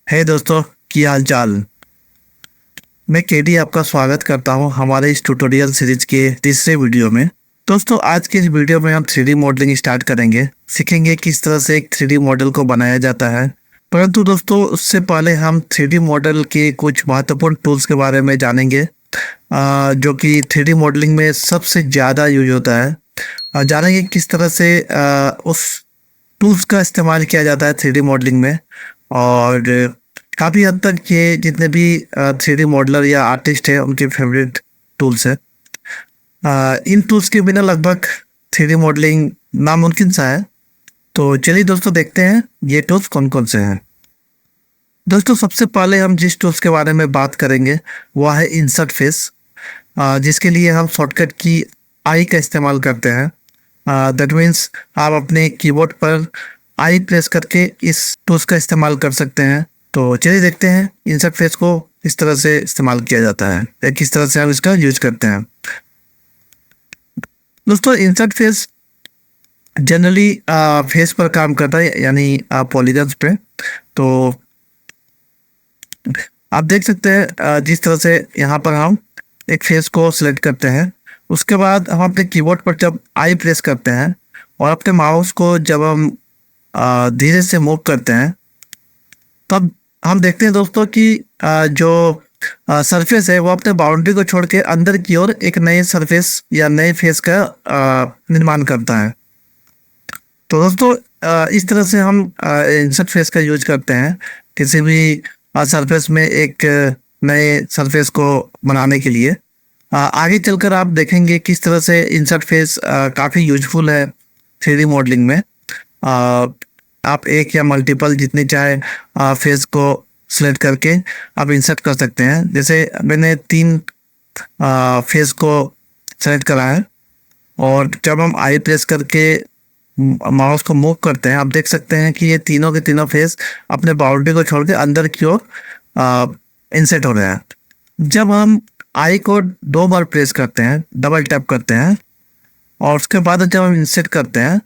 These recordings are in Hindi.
हे दोस्तों, की हाल चाल। मैं केडी आपका स्वागत करता हूं हमारे इस ट्यूटोरियल सीरीज के तीसरे वीडियो में। दोस्तों, आज के इस वीडियो में हम थ्री डी मॉडलिंग स्टार्ट करेंगे, सीखेंगे किस तरह से एक थ्री डी मॉडल को बनाया जाता है। परंतु दोस्तों, उससे पहले हम थ्री डी मॉडल के कुछ महत्वपूर्ण टूल्स के बारे में जानेंगे, जो कि थ्री डी मॉडलिंग में सबसे ज़्यादा यूज होता है। जानेंगे किस तरह से उस टूल्स का इस्तेमाल किया जाता है थ्री डी मॉडलिंग में। और काफ़ी हद तक ये जितने भी थ्री डी मॉडलर या आर्टिस्ट है उनके फेवरेट टूल्स है। इन टूल्स के बिना लगभग थ्री डी मॉडलिंग नामुमकिन सा है। तो चलिए दोस्तों, देखते हैं ये टूल्स कौन कौन से हैं। दोस्तों, सबसे पहले हम जिस टूल्स के बारे में बात करेंगे वह है इंसर्ट फेस, जिसके लिए हम शॉर्टकट की आई का इस्तेमाल करते हैं। दैट मीन्स आप अपने कीबोर्ड पर आई प्रेस करके इस टूल्स का इस्तेमाल कर सकते हैं। तो चलिए देखते हैं इंसर्ट फेस को किस तरह से इस्तेमाल किया जाता है या किस तरह से हम इसका यूज करते हैं। दोस्तों, इंसर्ट फेस जनरली फेस पर काम करता है, यानी पॉलीगन्स पे। तो आप देख सकते हैं जिस तरह से यहाँ पर हम एक फेस को सिलेक्ट करते हैं, उसके बाद हम अपने कीबोर्ड पर जब आई प्रेस करते हैं और अपने माउस को जब हम धीरे से मूव करते हैं, तब हम देखते हैं दोस्तों कि जो सरफेस है वो अपने बाउंड्री को छोड़ के अंदर की ओर एक नए सरफेस या नए फेस का निर्माण करता है। तो दोस्तों, इस तरह से हम इंसर्ट फेस का यूज करते हैं किसी भी सरफेस में एक नए सरफेस को बनाने के लिए। आगे चलकर आप देखेंगे किस तरह से इंसर्ट फेस काफ़ी यूजफुल है थ्री डी मॉडलिंग में। आप एक या मल्टीपल जितनी चाहे फेस को सिलेक्ट करके आप इंसर्ट कर सकते हैं। जैसे मैंने 3 फेस को सेलेक्ट करा है, और जब हम आई प्रेस करके माउस को मूव करते हैं, आप देख सकते हैं कि ये तीनों के तीनों फेस अपने बाउंड्री को छोड़ के अंदर की ओर इंसर्ट हो रहे हैं। जब हम आई को 2 बार प्रेस करते हैं, डबल टैप करते हैं, और उसके बाद जब हम इंसर्ट करते हैं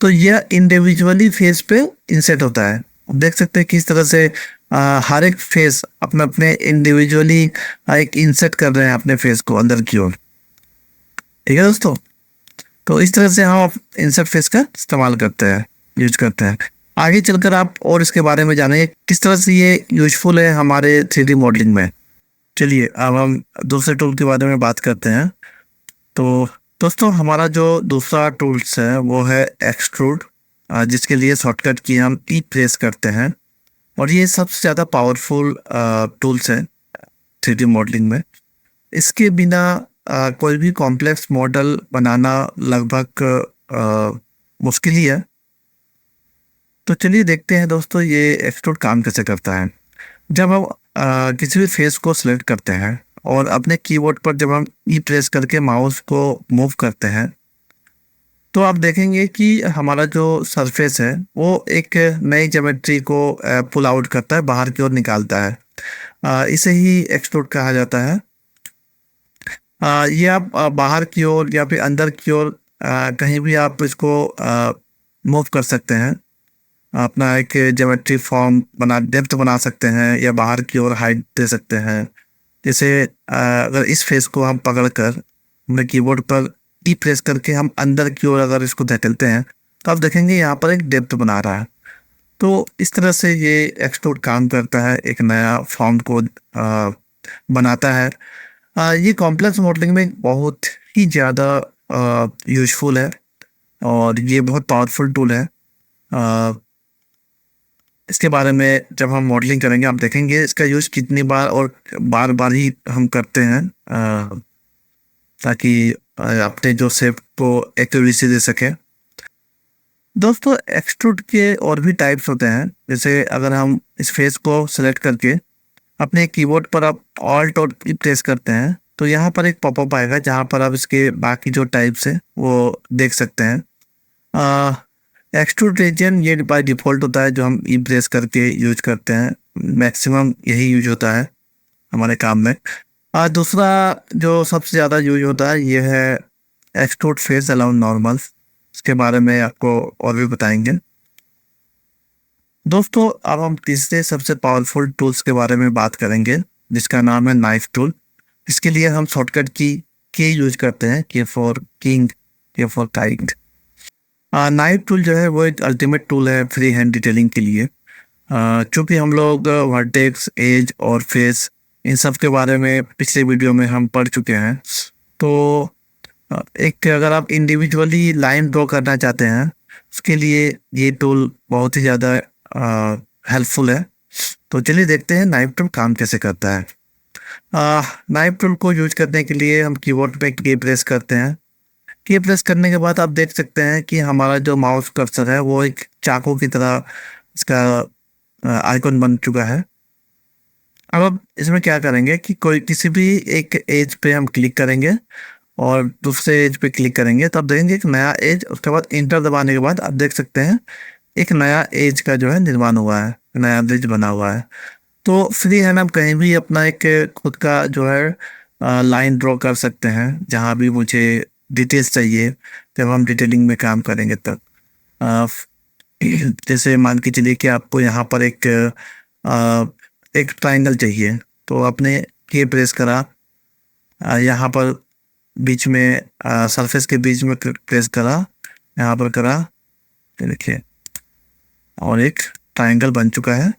तो यह इंडिविजुअली फेस पे इंसर्ट होता है। आप देख सकते हैं किस तरह से हर एक फेस अपने अपने इंडिविजुअली एक इंसर्ट कर रहे हैं अपने फेस को अंदर की ओर। ठीक है दोस्तों, तो इस तरह से हम इंसर्ट फेस का इस्तेमाल करते हैं, यूज करते हैं। आगे चलकर आप और इसके बारे में जानेंगे किस तरह से ये यूजफुल है हमारे थ्री डी मॉडलिंग में। चलिए अब हम दूसरे टूल के बारे में बात करते हैं। तो दोस्तों, हमारा जो दूसरा टूल्स है वो है एक्सट्रूड, जिसके लिए शॉर्टकट की हम ई प्रेस करते हैं, और ये सबसे ज़्यादा पावरफुल टूल्स है थ्री डी मॉडलिंग में। इसके बिना कोई भी कॉम्प्लेक्स मॉडल बनाना लगभग मुश्किल ही है। तो चलिए देखते हैं दोस्तों ये एक्सट्रूड काम कैसे करता है। जब हम किसी भी फेस को सिलेक्ट करते हैं और अपने कीबोर्ड पर जब हम ई प्रेस करके माउस को मूव करते हैं, तो आप देखेंगे कि हमारा जो सरफेस है वो एक नई ज्योमेट्री को पुल आउट करता है, बाहर की ओर निकालता है। इसे ही एक्सट्रूड कहा जाता है। ये आप बाहर की ओर या फिर अंदर की ओर कहीं भी आप इसको मूव कर सकते हैं। अपना एक ज्योमेट्री फॉर्म बना, डेप्थ बना सकते हैं, या बाहर की ओर हाइट दे सकते हैं। जैसे अगर इस फेस को हम पकड़ कर अपने कीबोर्ड पर ई प्रेस करके हम अंदर की ओर अगर इसको धकेलते हैं, तो आप देखेंगे यहाँ पर एक डेप्थ बना रहा है। तो इस तरह से ये एक्सट्रूड काम करता है, एक नया फॉर्म को बनाता है। ये कॉम्प्लेक्स मॉडलिंग में बहुत ही ज़्यादा यूजफुल है, और ये बहुत पावरफुल टूल है। इसके बारे में जब हम मॉडलिंग करेंगे आप देखेंगे इसका यूज़ कितनी बार और बार बार ही हम करते हैं, ताकि अपने जो शेप को एक्यूरेसी दे सकें। दोस्तों, एक्सट्रूड के और भी टाइप्स होते हैं। जैसे अगर हम इस फेस को सेलेक्ट करके अपने कीबोर्ड पर आप ऑल्ट और ई प्रेस करते हैं, तो यहाँ पर एक पॉपअप आएगा जहाँ पर आप इसके बाकी जो टाइप्स हैं वो देख सकते हैं। एक्सट्रूड रीजन ये बाय डिफ़ॉल्ट होता है, जो हम ई प्रेस करके यूज करते हैं। मैक्सिमम यही यूज होता है हमारे काम में। दूसरा जो सबसे ज़्यादा यूज होता है ये है एक्सट्रूड फेस अलाउंड नॉर्मल। इसके बारे में आपको और भी बताएंगे। दोस्तों अब हम तीसरे सबसे पावरफुल टूल्स के बारे में बात करेंगे, जिसका नाम है नाइफ टूल। इसके लिए हम शॉर्टकट की यूज करते हैं, के फॉर किंग, के फॉर काइट। नाइफ टूल जो है वो एक अल्टीमेट टूल है फ्री हैंड डिटेलिंग के लिए। चूंकि हम लोग वर्टेक्स, एज और फेस, इन सब के बारे में पिछले वीडियो में हम पढ़ चुके हैं। तो एक अगर आप इंडिविजुअली लाइन ड्रॉ करना चाहते हैं, उसके लिए ये टूल बहुत ही ज़्यादा हेल्पफुल है। तो चलिए देखते हैं नाइफ टूल काम कैसे करता है। नाइफ टूल को यूज करने के लिए हम कीबोर्ड पे की प्रेस करते हैं। की प्रेस करने के बाद आप देख सकते हैं कि हमारा जो माउस कर्सर है वो एक चाकू की तरह इसका आइकॉन बन चुका है। अब इसमें क्या करेंगे कि कोई किसी भी एक एज पे हम क्लिक करेंगे और दूसरे एज पे क्लिक करेंगे तो आप देखेंगे एक नया एज। उसके बाद इंटर दबाने के बाद आप देख सकते हैं एक नया एज का जो है निर्माण हुआ है, नया एज बना हुआ है। तो फ्री हैंड आप कहीं भी अपना एक खुद का जो है लाइन ड्रॉ कर सकते हैं, जहाँ भी मुझे डिटेल्स चाहिए। जब हम डिटेलिंग में काम करेंगे तब अ, जैसे मान के चलिए कि आपको यहाँ पर एक ट्राइंगल चाहिए, तो आपने की प्रेस करा, यहाँ पर बीच में सरफेस के बीच में प्रेस करा, यहाँ पर करा, ये देखिए और एक ट्राइंगल बन चुका है।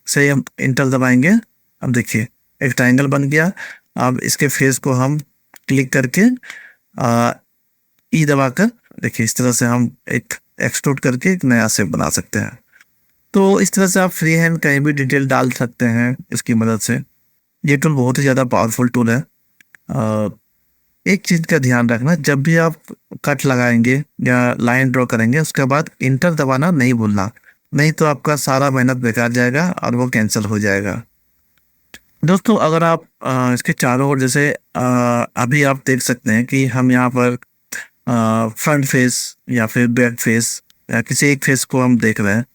सही, हम इंटर दबाएंगे, अब देखिए एक ट्राइंगल बन गया। अब इसके फेस को हम क्लिक करके ई दबाकर देखिए इस तरह से हम एक एक्सट्रूड करके एक नया शेप बना सकते हैं। तो इस तरह से आप फ्री हैंड कहीं भी डिटेल डाल सकते हैं इसकी मदद से। ये टूल बहुत ही ज़्यादा पावरफुल टूल है। अ, एक चीज़ का ध्यान रखना, जब भी आप कट लगाएंगे या लाइन ड्रॉ करेंगे उसके बाद इंटर दबाना नहीं भूलना, नहीं तो आपका सारा मेहनत बेकार जाएगा और वो कैंसिल हो जाएगा। दोस्तों अगर आप इसके चारों ओर जैसे अभी आप देख सकते हैं कि हम यहाँ पर फ्रंट फेस या फिर बैक फेस या किसी एक फेस को हम देख रहे हैं।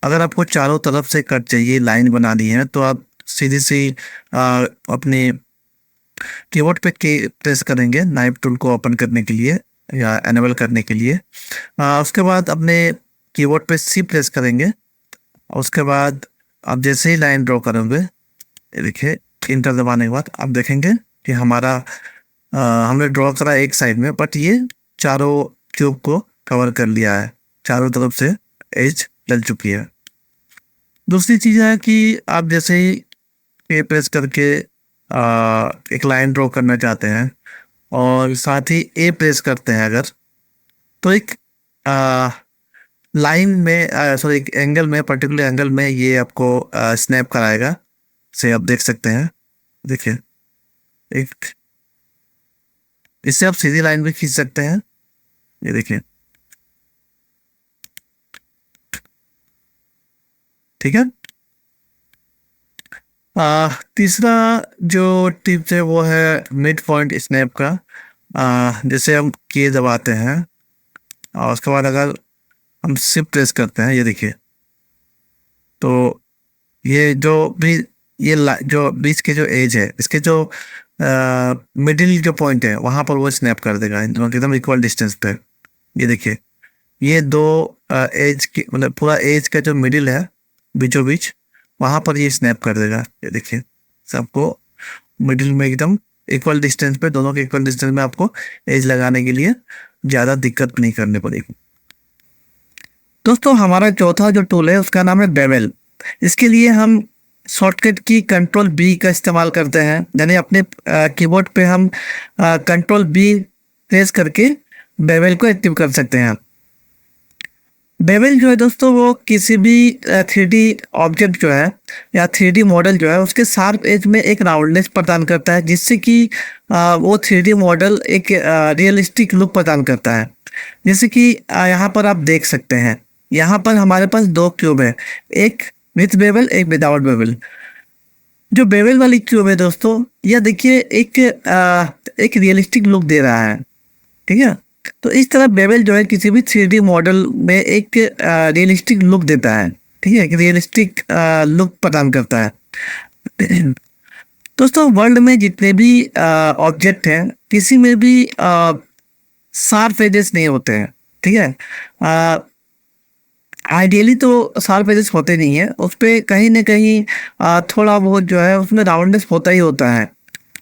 अगर आपको चारों तरफ से कट चाहिए, लाइन बनानी है, तो आप सीधी सी अपने कीबोर्ड पे के प्रेस करेंगे नाइफ टूल को ओपन करने के लिए या एनेबल करने के लिए। उसके बाद अपने कीबोर्ड पे सी प्रेस करेंगे। उसके बाद आप जैसे ही लाइन ड्रॉ करोगे, ये देखिए इंटर दबाने के बाद आप देखेंगे कि हमारा हमने ड्रॉ करा एक साइड में, बट ये चारों क्यूब को कवर कर लिया है, चारों तरफ से एज डल चुकी है। दूसरी चीज़ है कि आप जैसे ही पे प्रेस करके एक लाइन ड्रॉ करना चाहते हैं और साथ ही ए प्रेस करते हैं अगर, तो एक लाइन में सॉरी एक एंगल में, पर्टिकुलर एंगल में ये आपको स्नैप कराएगा। से आप देख सकते हैं, देखिए एक इससे आप सीधी लाइन भी खींच सकते हैं, ये देखिए, ठीक है। तीसरा जो टिप्स है वो है मिड पॉइंट स्नैप का। जैसे हम के दबाते हैं और उसके बाद अगर हम शिफ्ट प्रेस करते हैं, ये देखिए, तो ये जो भी जो बीच के जो एज है, इसके जो मिडिल जो पॉइंट है वहाँ पर वो स्नैप कर देगा एकदम इक्वल डिस्टेंस पे। ये देखिए, ये दो एज की मतलब पूरा एज का जो मिडिल है बीचों बीच, वहाँ पर ये स्नैप कर देगा। ये देखिए सबको मिडिल में एकदम इक्वल डिस्टेंस पे, दोनों के इक्वल डिस्टेंस में आपको एज लगाने के लिए ज़्यादा दिक्कत नहीं करनी पड़ेगी। दोस्तों हमारा चौथा जो टूल है उसका नाम है बेवल। इसके लिए हम शॉर्टकट की कंट्रोल बी का इस्तेमाल करते हैं, यानी अपने कीबोर्ड पे हम कंट्रोल बी प्रेस करके बेवल को एक्टिव कर सकते हैं। बेवल जो है दोस्तों वो किसी भी 3D ऑब्जेक्ट जो है या 3D मॉडल जो है उसके शार्प एज में एक राउंडनेस प्रदान करता है, जिससे कि वो 3D मॉडल एक रियलिस्टिक लुक प्रदान करता है। जैसे कि यहाँ पर आप देख सकते हैं, यहाँ पर हमारे पास दो क्यूब है, एक विथ बेवल एक विदाउट बेवल। जो बेवल वाली क्यूब है दोस्तों, यह देखिए एक रियलिस्टिक लुक दे रहा है, ठीक है। तो इस तरह बेवल जो है किसी भी 3D मॉडल में एक रियलिस्टिक लुक देता है, ठीक है, एक रियलिस्टिक लुक प्रदान करता है। दोस्तों वर्ल्ड में जितने भी ऑब्जेक्ट हैं किसी में भी शार्प एजेस नहीं होते हैं, ठीक है। आइडियली तो शार्प एजेस होते नहीं है, उस पे कहीं न कहीं थोड़ा बहुत जो है उसमें राउंडनेस होता ही होता है।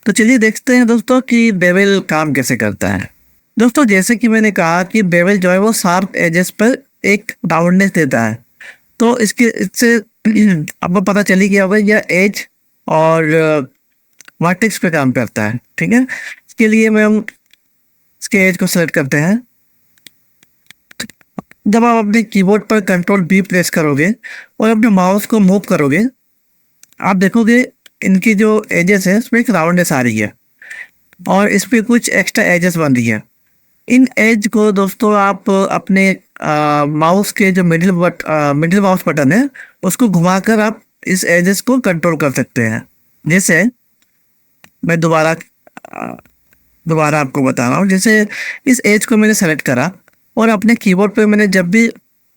तो चलिए देखते हैं दोस्तों कि बेवल काम कैसे करता है। दोस्तों जैसे कि मैंने कहा कि बेवल जो है वो शार्प एजेस पर एक राउंडनेस देता है। तो इसके इससे आपको पता चली गया होगा यह एज और वर्टेक्स पे काम करता है, ठीक है? इसके लिए हम इसके एज को सेलेक्ट करते हैं। जब आप अपने कीबोर्ड पर कंट्रोल बी प्रेस करोगे और अपने माउस को मूव करोगे, आप देखोगे इनकी जो एजेस है इसमें एक राउंडनेस आ रही है और इस पे कुछ एक्स्ट्रा एजेस बन रही है। इन एज को दोस्तों आप अपने माउस के जो मिडिल माउस बटन है उसको घुमाकर आप इस एजेस को कंट्रोल कर सकते हैं। जैसे मैं दोबारा आपको बता रहा हूँ। जैसे इस एज को मैंने सेलेक्ट करा और अपने कीबोर्ड पे मैंने जब भी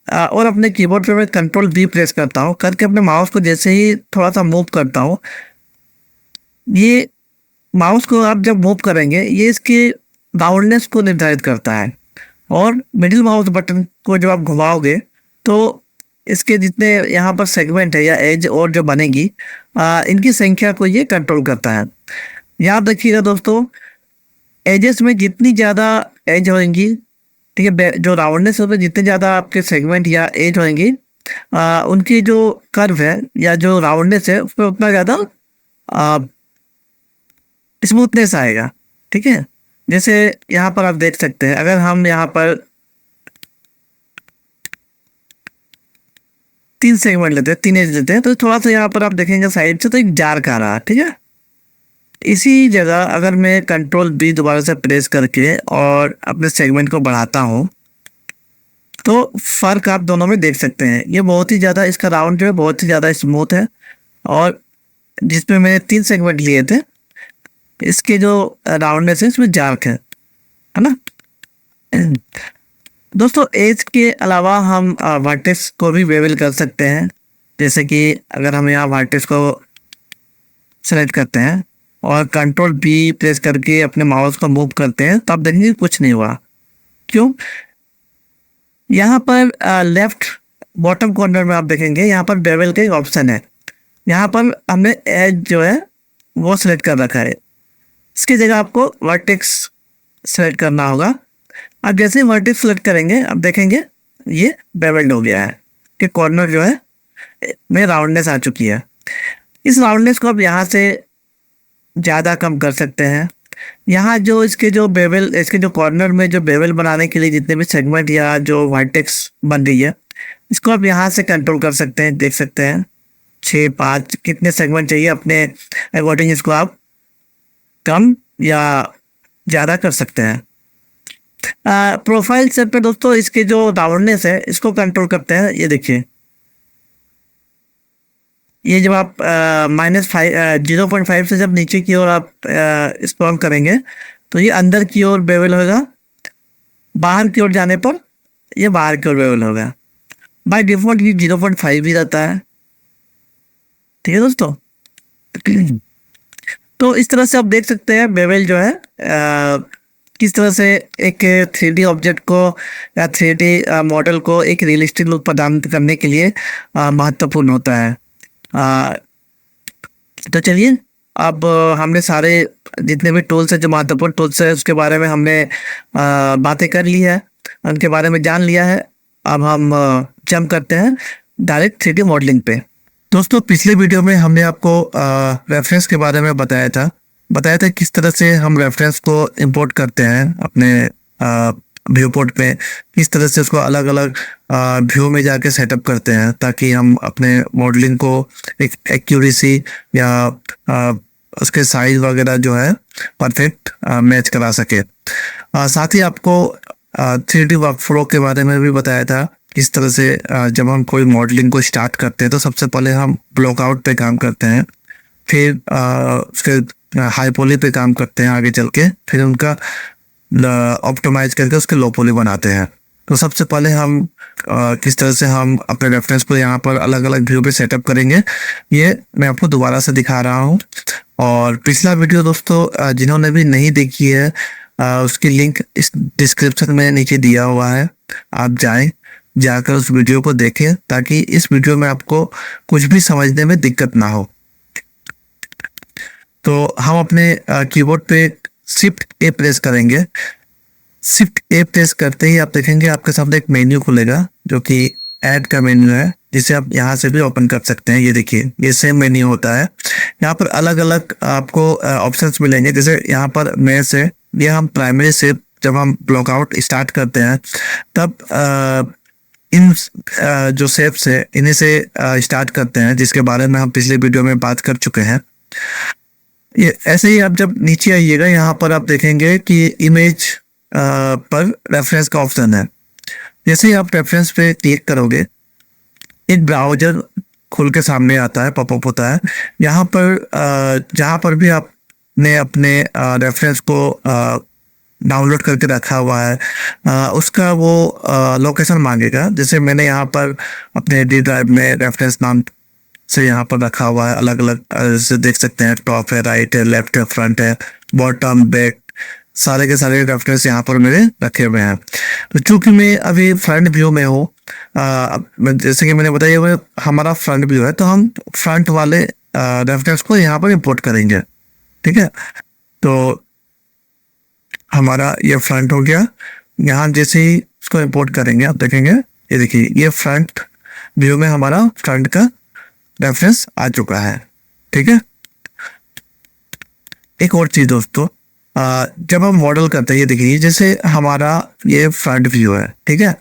और अपने कीबोर्ड पे मैं कंट्रोल बी प्रेस करता हूँ, करके अपने माउस को जैसे ही थोड़ा सा मूव करता हूँ, ये माउस को आप जब मूव करेंगे ये इसकी राउंडनेस को निर्धारित करता है। और मिडिल माउस बटन को जब आप घुमाओगे तो इसके जितने यहाँ पर सेगमेंट है या एज और जो बनेगी इनकी संख्या को ये कंट्रोल करता है। याद रखिएगा दोस्तों, एजेस में जितनी ज़्यादा एज होंगी, ठीक है, जो राउंडनेस होगी जितने ज़्यादा आपके सेगमेंट या एज होंगी, उनकी जो कर्व है या जो राउंडनेस है उसमें उतना ज़्यादा स्मूथनेस आएगा, ठीक है? जैसे यहाँ पर आप देख सकते हैं, अगर हम यहाँ पर 3 सेगमेंट लेते हैं, 3 एज लेते हैं, तो थोड़ा सा यहाँ पर आप देखेंगे साइड से तो एक डार्क आ रहा है, ठीक है? इसी जगह अगर मैं कंट्रोल बी दोबारा से प्रेस करके और अपने सेगमेंट को बढ़ाता हूँ, तो फ़र्क आप दोनों में देख सकते हैं। ये बहुत ही ज़्यादा, इसका राउंड जो है बहुत ही ज़्यादा स्मूथ है और जिसमें मैंने 3 सेगमेंट लिए थे, इसके जो राउंडनेस है इसमें डार्क है ना? दोस्तों एज के अलावा हम वर्टेक्स को भी बेवल कर सकते हैं। जैसे कि अगर हम यहाँ वर्टेक्स को सेलेक्ट करते हैं और कंट्रोल बी प्रेस करके अपने माउस को मूव करते हैं तो आप देखेंगे कुछ नहीं हुआ। क्यों? यहाँ पर लेफ्ट बॉटम कॉर्नर में आप देखेंगे यहाँ पर बेवल का एक ऑप्शन है। यहाँ पर हमने एज जो है वो सिलेक्ट कर रखा है, इसकी जगह आपको वर्टेक्स सेलेक्ट करना होगा। अब जैसे ही वर्टेक्स सेलेक्ट करेंगे आप देखेंगे ये बेवल्ड हो गया है कि कॉर्नर जो है में राउंडनेस आ चुकी है। इस राउंडनेस को आप यहाँ से ज़्यादा कम कर सकते हैं। यहाँ जो इसके जो कॉर्नर में जो बेवल बनाने के लिए जितने भी सेगमेंट या जो वर्टेक्स बन रही है, इसको आप यहाँ से कंट्रोल कर सकते हैं। देख सकते हैं 6, 5 कितने सेगमेंट चाहिए, अपने अकॉर्डिंग इसको आप कम या ज़्यादा कर सकते हैं। प्रोफाइल सेट पे दोस्तों इसके जो राउंडनेस है इसको कंट्रोल करते हैं। ये देखिए, ये जब आप -0.5 से जब नीचे की ओर आप स्क्रॉल करेंगे तो ये अंदर की ओर बेवल होगा, बाहर की ओर जाने पर ये बाहर की ओर बेवल होगा। बाय डिफ़ॉल्ट ये 0.5 ही रहता है, ठीक है दोस्तों? तो इस तरह से आप देख सकते हैं बेवल जो है किस तरह से एक 3D ऑब्जेक्ट को या 3D मॉडल को एक रियलिस्टिक लुक प्रदान करने के लिए महत्वपूर्ण होता है। तो चलिए, अब हमने सारे जितने भी टूल्स हैं, जो महत्वपूर्ण टूल्स हैं, उसके बारे में हमने बातें कर ली है, उनके बारे में जान लिया है। अब हम जंप करते हैं डायरेक्ट 3D मॉडलिंग पे। दोस्तों पिछले वीडियो में हमने आपको रेफरेंस के बारे में बताया था किस तरह से हम रेफरेंस को इंपोर्ट करते हैं अपने व्यू पोर्ट पे, किस तरह से उसको अलग अलग व्यू में जाके सेटअप करते हैं ताकि हम अपने मॉडलिंग को एक एक्यूरेसी या उसके साइज वगैरह जो है परफेक्ट मैच करा सके। साथ ही आपको 3D वर्कफ्लो के बारे में भी बताया था किस तरह से जब हम कोई मॉडलिंग को स्टार्ट करते हैं तो सबसे पहले हम ब्लॉक आउट पे काम करते हैं, फिर उसके हाई पॉली पे काम करते हैं आगे चल के, फिर उनका ऑप्टिमाइज करके उसके लो पॉली बनाते हैं। तो सबसे पहले हम किस तरह से हम अपने रेफरेंस को यहाँ पर अलग अलग व्यू पे सेटअप करेंगे ये मैं आपको दोबारा से दिखा रहा हूँ। और पिछला वीडियो दोस्तों जिन्होंने भी नहीं देखी है उसकी लिंक इस डिस्क्रिप्शन में नीचे दिया हुआ है, आप जाएं जाकर उस वीडियो को देखें ताकि इस वीडियो में आपको कुछ भी समझने में दिक्कत ना हो। तो हम अपने कीबोर्ड पे शिफ्ट ए प्रेस करेंगे। शिफ्ट ए प्रेस करते ही आप देखेंगे आपके सामने एक मेन्यू खुलेगा जो कि ऐड का मेन्यू है, जिसे आप यहाँ से भी ओपन कर सकते हैं। ये देखिए, ये सेम मेन्यू होता है। यहाँ पर अलग अलग आपको ऑप्शंस मिलेंगे। जैसे यहाँ पर मेरे से ये हम प्राइमरी से जब हम ब्लॉकआउट स्टार्ट करते हैं तब इन जो शेप्स है इन्हीं से स्टार्ट करते हैं, जिसके बारे में हम पिछले वीडियो में बात कर चुके हैं। ये ऐसे ही आप जब नीचे आइएगा यहाँ पर आप देखेंगे कि इमेज पर रेफरेंस का ऑप्शन है। जैसे ही आप रेफरेंस पे क्लिक करोगे एक ब्राउजर खुल के सामने आता है, पॉपअप होता है। यहाँ पर जहाँ पर भी आपने अपने रेफरेंस को डाउनलोड करके रखा हुआ है उसका वो लोकेशन मांगेगा। जैसे मैंने यहाँ पर अपने डी ड्राइव में रेफरेंस नाम से यहाँ पर रखा हुआ है, अलग अलग जैसे देख सकते हैं, टॉप है, राइट है, लेफ्ट है, फ्रंट है, बॉटम, बैक, सारे के सारे रेफरेंस यहाँ पर मेरे रखे हुए हैं। तो चूंकि मैं अभी फ्रंट व्यू में हूँ, जैसे कि मैंने बताया वो हमारा फ्रंट व्यू है, तो हम फ्रंट वाले रेफरेंस को यहाँ पर इंपोर्ट करेंगे। ठीक है, तो हमारा ये फ्रंट हो गया। यहाँ जैसे ही इसको इंपोर्ट करेंगे आप देखेंगे, ये देखिए ये फ्रंट व्यू में हमारा फ्रंट का रेफरेंस आ चुका है। ठीक है, एक और चीज दोस्तों, जब हम मॉडल करते हैं, ये देखिए जैसे हमारा ये फ्रंट व्यू है। ठीक है,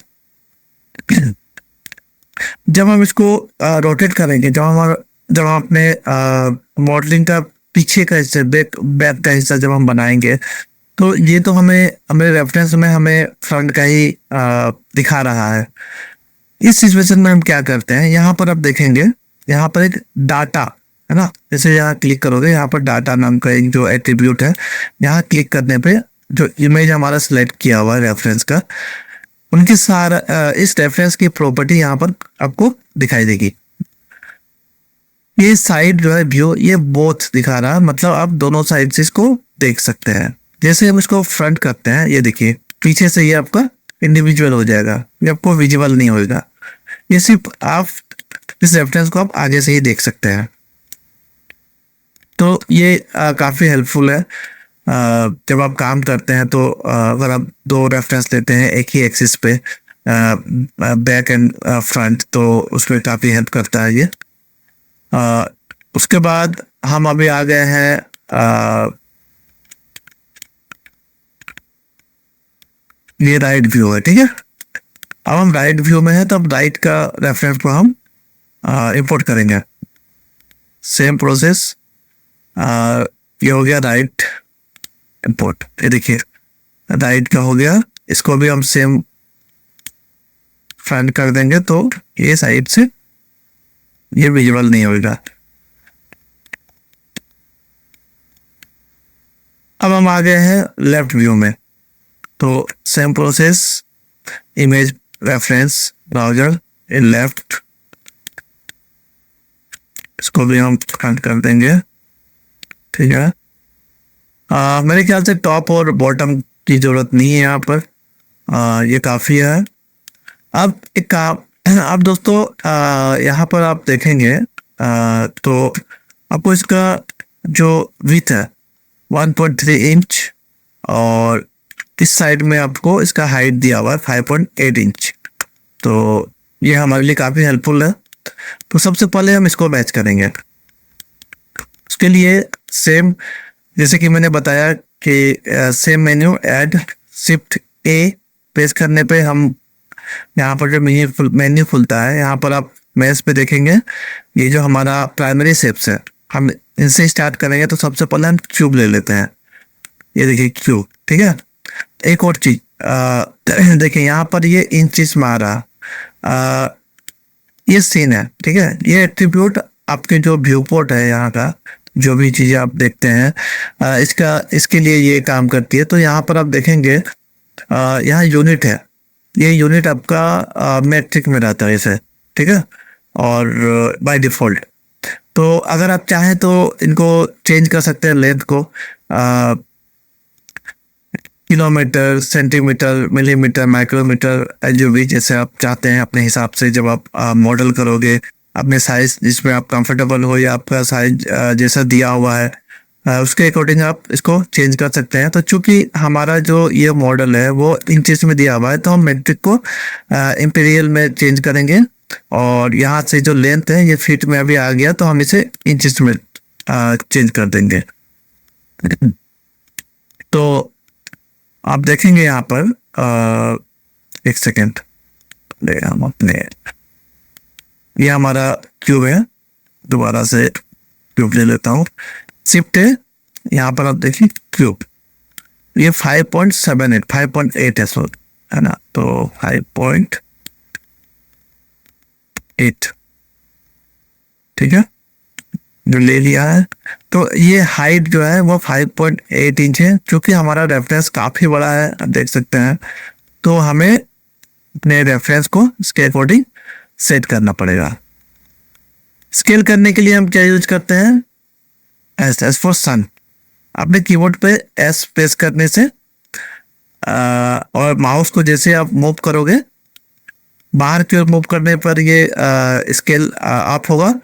जब हम इसको रोटेट करेंगे, जब हम अपने मॉडलिंग का पीछे का हिस्सा, बैक का हिस्सा जब हम बनाएंगे, तो ये तो हमें रेफरेंस में हमें फ्रंट का ही दिखा रहा है। इस सिचुएशन में हम क्या करते हैं, यहाँ पर आप देखेंगे यहाँ पर एक डाटा है ना, जैसे यहाँ क्लिक करोगे, यहाँ पर डाटा नाम का एक जो एट्रीब्यूट है, यहाँ क्लिक करने पे जो इमेज हमारा सिलेक्ट किया हुआ है रेफरेंस का, उनकी सारा इस रेफरेंस की प्रॉपर्टी यहाँ पर आपको दिखाई देगी। ये साइड जो है व्यू, ये बोथ दिखा रहा है, मतलब आप दोनों साइड से इसको देख सकते हैं। जैसे हम इसको फ्रंट करते हैं, ये देखिए पीछे से ये आपका इंडिविजुअल हो जाएगा, ये आपको विजिबल नहीं होगा। ये सिर्फ आप इस रेफरेंस को आप आगे से ही देख सकते हैं। तो ये काफ़ी हेल्पफुल है जब आप काम करते हैं। तो अगर आप दो रेफरेंस लेते हैं एक ही एक्सिस पे, बैक एंड फ्रंट, तो उसमें काफ़ी हेल्प करता है ये। उसके बाद हम अभी आ गए हैं, ये राइट व्यू है। ठीक है, अब हम राइट व्यू में हैं, तो अब राइट का रेफरेंस को हम इंपोर्ट करेंगे। सेम प्रोसेस, ये हो गया राइट इंपोर्ट। ये देखिए राइट का हो गया, इसको भी हम सेम फ्रंट कर देंगे, तो ये साइड से ये विजिबल नहीं होगा। अब हम आ गए हैं लेफ्ट व्यू में, तो same process, image reference browser in left, इसको भी हम फ्रंट कर देंगे। ठीक है, मेरे ख्याल से टॉप और बॉटम की जरूरत नहीं है यहाँ पर, ये काफ़ी है। अब एक काम, अब दोस्तों यहाँ पर आप देखेंगे तो आपको इसका जो विड्थ है 1.3 इंच, और इस साइड में आपको इसका हाइट दिया हुआ है 5.8 इंच। तो ये हमारे लिए काफ़ी हेल्पफुल है। तो सबसे पहले हम इसको मैच करेंगे। उसके लिए सेम जैसे कि मैंने बताया कि सेम मेन्यू ऐड, शिफ्ट ए प्रेस करने पे हम यहाँ पर जो मेन्यू खुलता है, यहाँ पर आप मैच पे देखेंगे ये जो हमारा प्राइमरी शेप्स है, हम इनसे स्टार्ट करेंगे। तो सबसे पहले हम क्यूब ले लेते हैं, ये देखिए क्यूब। ठीक है, एक और चीज देखिए यहाँ पर ये इंचेस में आ रहा, ये सीन है। ठीक है, ये एट्रीब्यूट आपके जो व्यू पोर्ट है यहाँ का, जो भी चीजें आप देखते हैं इसके लिए ये काम करती है। तो यहाँ पर आप देखेंगे यहाँ यूनिट है, ये यूनिट आपका मैट्रिक में रहता है इसे। ठीक है, और बाय डिफॉल्ट तो अगर आप चाहें तो इनको चेंज कर सकते हैं लेंथ को। किलोमीटर, सेंटीमीटर, मिलीमीटर, माइक्रोमीटर, जो भी जैसे आप चाहते हैं अपने हिसाब से जब आप मॉडल करोगे अपने साइज जिसमें आप कंफर्टेबल हो या आपका साइज जैसा दिया हुआ है उसके अकॉर्डिंग आप इसको चेंज कर सकते हैं। तो चूंकि हमारा जो ये मॉडल है वो इंचेस में दिया हुआ है तो हम मेट्रिक को इंपीरियल में चेंज करेंगे और यहाँ से जो लेंथ है ये फीट में अभी आ गया तो हम इसे इंचेस में चेंज कर देंगे। तो आप देखेंगे यहाँ पर एक सेकेंड, हम अपने ये हमारा क्यूब है, दोबारा से क्यूब ले लेता हूँ, शिफ्ट है, यहाँ पर आप देखिए क्यूब ये 5.78 5.8 है, सो है ना, तो 5.8 ठीक है जो ले लिया है। तो ये हाइट जो है वो 5.8 इंच है, क्योंकि हमारा रेफरेंस काफी बड़ा है आप देख सकते हैं, तो हमें अपने रेफरेंस को इसके अकॉर्डिंग सेट करना पड़ेगा। स्केल करने के लिए हम क्या यूज करते हैं, एस फॉर सन। अपने कीबोर्ड पे एस प्रेस करने से और माउस को जैसे आप मूव करोगे बाहर की ओर मूव करने पर ये स्केल अप होगा,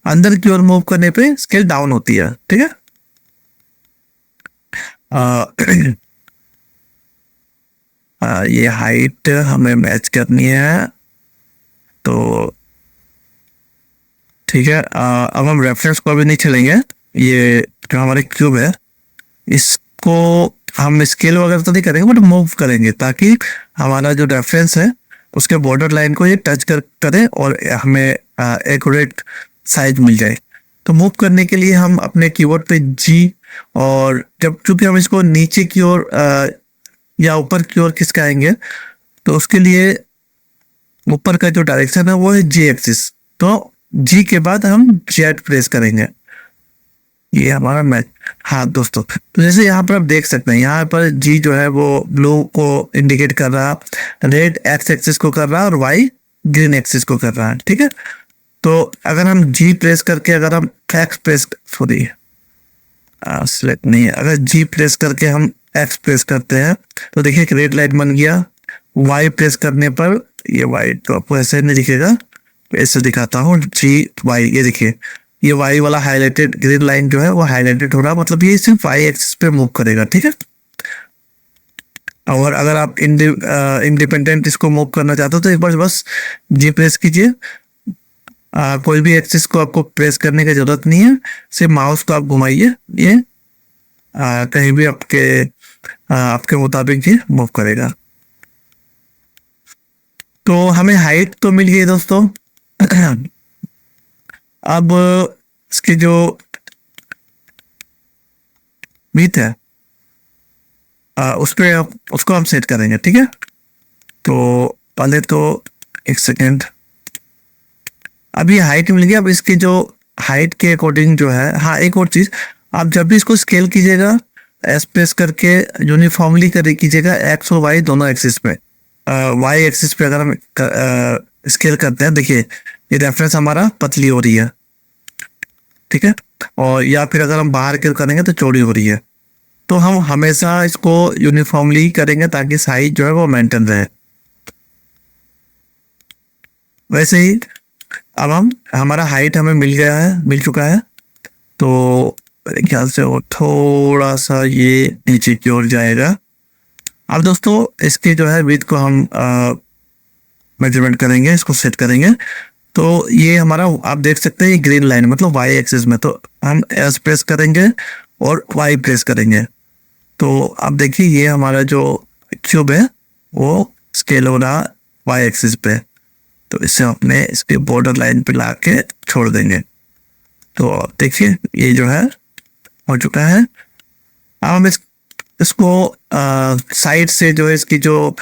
अंदर की ओर मूव करने पे स्केल डाउन होती है, ठीक है। ये हाइट हमें मैच करनी है, तो ठीक है। अब हम रेफरेंस को अभी नहीं चलेंगे, ये जो हमारे क्यूब है इसको हम स्केल वगैरह तो नहीं करेंगे बट मूव करेंगे ताकि हमारा जो रेफरेंस है उसके बॉर्डर लाइन को ये टच करे और हमें एक्यूरेट साइज मिल जाए। तो मूव करने के लिए हम अपने कीबोर्ड पे जी, और जब चूंकि हम इसको नीचे की ओर या ऊपर की ओर खिसकाएंगे तो उसके लिए ऊपर का जो डायरेक्शन है वो है जी एक्सिस, तो जी के बाद हम जेड प्रेस करेंगे, ये हमारा मैच। हाँ दोस्तों, तो जैसे यहाँ पर आप देख सकते हैं यहाँ पर जी जो है वो ब्लू को इंडिकेट कर रहा, रेड एक्स एक्सिस को कर रहा है और वाई ग्रीन एक्सिस को कर रहा है, ठीक है। तो अगर हम जी प्रेस करके अगर हम एक्स प्रेस सॉरी सिलेक्ट नहीं है, अगर जी प्रेस करके हम एक्स प्रेस करते हैं तो देखिए एक रेड लाइट बन गया। वाई प्रेस करने पर ये वाई तो आपको ऐसे नहीं दिखेगा, ऐसे दिखाता हूँ, जी वाई, ये देखिए ये वाई वाला हाईलाइटेड ग्रीन लाइन जो है वो हाईलाइटेड हो रहा, मतलब ये सिर्फ वाई एक्सिस पे मूव करेगा, ठीक है। और अगर आप इंडिपेंडेंट इसको मूव करना चाहते हो तो एक बार बस जी प्रेस कीजिए, कोई भी एक्सिस को आपको प्रेस करने की जरूरत नहीं है, सिर्फ माउस को आप घुमाइए, ये कहीं भी आपके मुताबिक ये मूव करेगा। तो हमें हाइट तो मिल गई दोस्तों। अब इसकी जो विड्थ है उसको हम सेट करेंगे, ठीक है। तो पहले तो एक सेकेंड, अब ये हाइट मिल गया, अब इसकी जो हाइट के अकॉर्डिंग जो है, हाँ एक और चीज, आप जब भी इसको स्केल कीजिएगा एस प्रेस करके यूनिफॉर्मली कीजिएगा एक्स और वाई दोनों एक्सिस पे। वाई एक्सिस पे अगर हम स्केल करते हैं, देखिए ये रेफरेंस हमारा पतली हो रही है, ठीक है, और या फिर अगर हम बाहर के करेंगे तो चौड़ी हो रही है, तो हम हमेशा इसको यूनिफॉर्मली करेंगे ताकि साइज जो है वो मेंटेन रहे। वैसे ही अब हमारा हाइट हमें मिल चुका है, तो मेरे ख्याल से वो थोड़ा सा ये नीचे की ओर जाएगा। अब दोस्तों इसकी जो है विड्थ को हम मेजरमेंट करेंगे, इसको सेट करेंगे। तो ये हमारा आप देख सकते हैं ये ग्रीन लाइन मतलब वाई एक्सिस में, तो हम एस प्रेस करेंगे और वाई प्रेस करेंगे, तो आप देखिए ये हमारा जो क्यूब है वो स्केल हो रहा वाई एक्सिस पे, तो इसे अपने इसके बॉर्डर लाइन पे ला के छोड़ देंगे। तो देखिए ये जो है हो चुका है। अब हम इसको साइड से जो है इसकी जो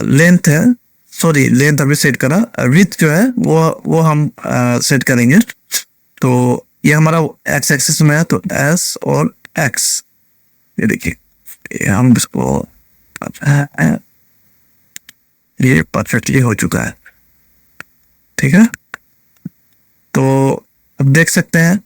लेंथ है, सॉरी लेंथ अभी सेट करा, विड्थ जो है वो हम सेट करेंगे। तो ये हमारा एक्स एक्सिस में है, तो एस और एक्स, ये देखिए हम इसको ये परफेक्टली हो चुका है, ठीक है। तो अब देख सकते हैं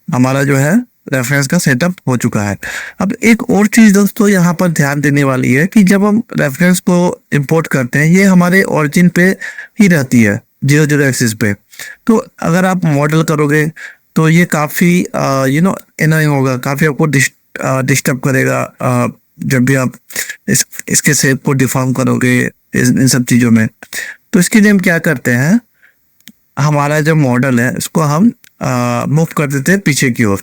हमारा जो है रेफरेंस का सेटअप हो चुका है। अब एक और चीज़ दोस्तों यहाँ पर ध्यान देने वाली है कि जब हम रेफरेंस को इंपोर्ट करते हैं, ये हमारे ओरिजिन पे ही रहती है, 00 एक्सिस पे। तो अगर आप मॉडल करोगे तो ये काफ़ी एनोइंग होगा, काफ़ी आपको डिस्टर्ब करेगा जब भी आप इसके शेप को डिफॉर्म करोगे इन सब चीज़ों में। तो इसके लिए हम क्या करते हैं, हमारा जो मॉडल है इसको हम मूव कर देते हैं पीछे की ओर।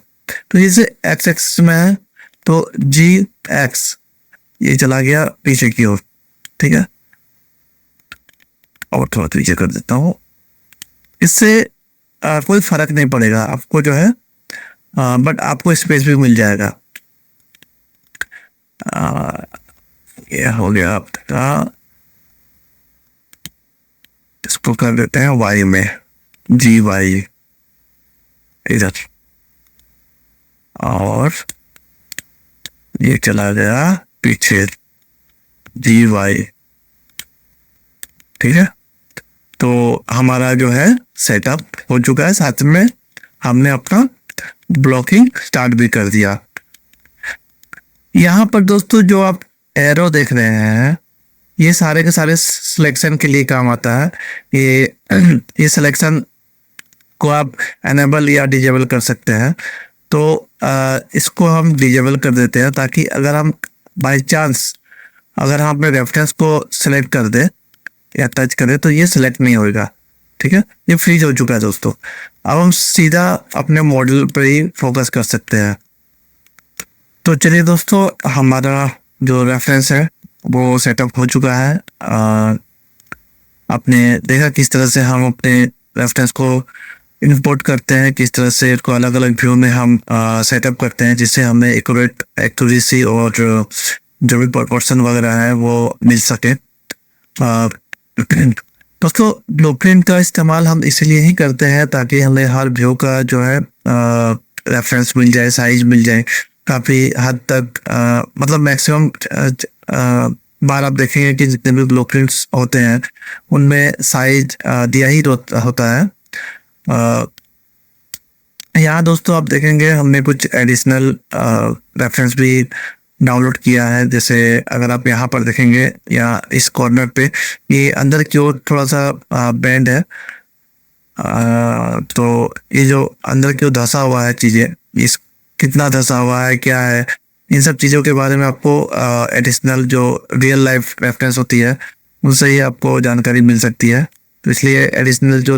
तो जैसे एक्स एक्स में है तो जी एक्स ये चला गया पीछे की ओर, ठीक है। और थोड़ा पीछे कर देता हूँ, इससे कोई फर्क नहीं पड़ेगा आपको जो है, बट आपको स्पेस भी मिल जाएगा। ये हो गया आपका, इसको कर देते हैं वाई में, जी वाई इधर, और ये चला गया पीछे जी वाई, ठीक है। तो हमारा जो है सेटअप हो चुका है, साथ में हमने अपना ब्लॉकिंग स्टार्ट भी कर दिया। यहाँ पर दोस्तों जो आप एरो देख रहे हैं, ये सारे के सारे सिलेक्शन के लिए काम आता है। ये सिलेक्शन को आप एनेबल या डिजेबल कर सकते हैं। तो इसको हम डिजेबल कर देते हैं, ताकि अगर हम बाय चांस अगर हम अपने रेफरेंस को सिलेक्ट कर दे या टच करें तो ये सिलेक्ट नहीं होगा, ठीक है। ये फ्रीज हो चुका है दोस्तों। अब हम सीधा अपने मॉडल पर ही फोकस कर सकते हैं। तो चलिए दोस्तों, हमारा जो रेफरेंस है वो सेटअप हो चुका है। आपने देखा किस तरह से हम अपने रेफरेंस को इंपोर्ट करते हैं, किस तरह से इसको अलग अलग व्यू में हम सेटअप करते हैं, जिससे हमें एक्यूरेसी और जो भी प्रोपोर्शन वगैरह है वो मिल सके। दोस्तों ब्लूप्रिंट का इस्तेमाल हम इसलिए ही करते हैं ताकि हमें हर व्यू का जो है रेफरेंस मिल जाए, साइज मिल जाए। काफ़ी हद तक मतलब मैक्सिमम बार आप देखेंगे कि जितने भी ब्लूप्रिंट्स होते हैं उनमें साइज दिया ही होता है। यहाँ दोस्तों आप देखेंगे हमने कुछ एडिशनल रेफरेंस भी डाउनलोड किया है। जैसे अगर आप यहाँ पर देखेंगे या इस कॉर्नर पे, ये अंदर की ओर थोड़ा सा बेंड है, तो ये जो अंदर की ओर धंसा हुआ है चीज़ें, इस कितना धंसा हुआ है, क्या है, इन सब चीज़ों के बारे में आपको एडिशनल जो रियल लाइफ रेफरेंस होती है उनसे ही आपको जानकारी मिल सकती है। तो इसलिए एडिशनल जो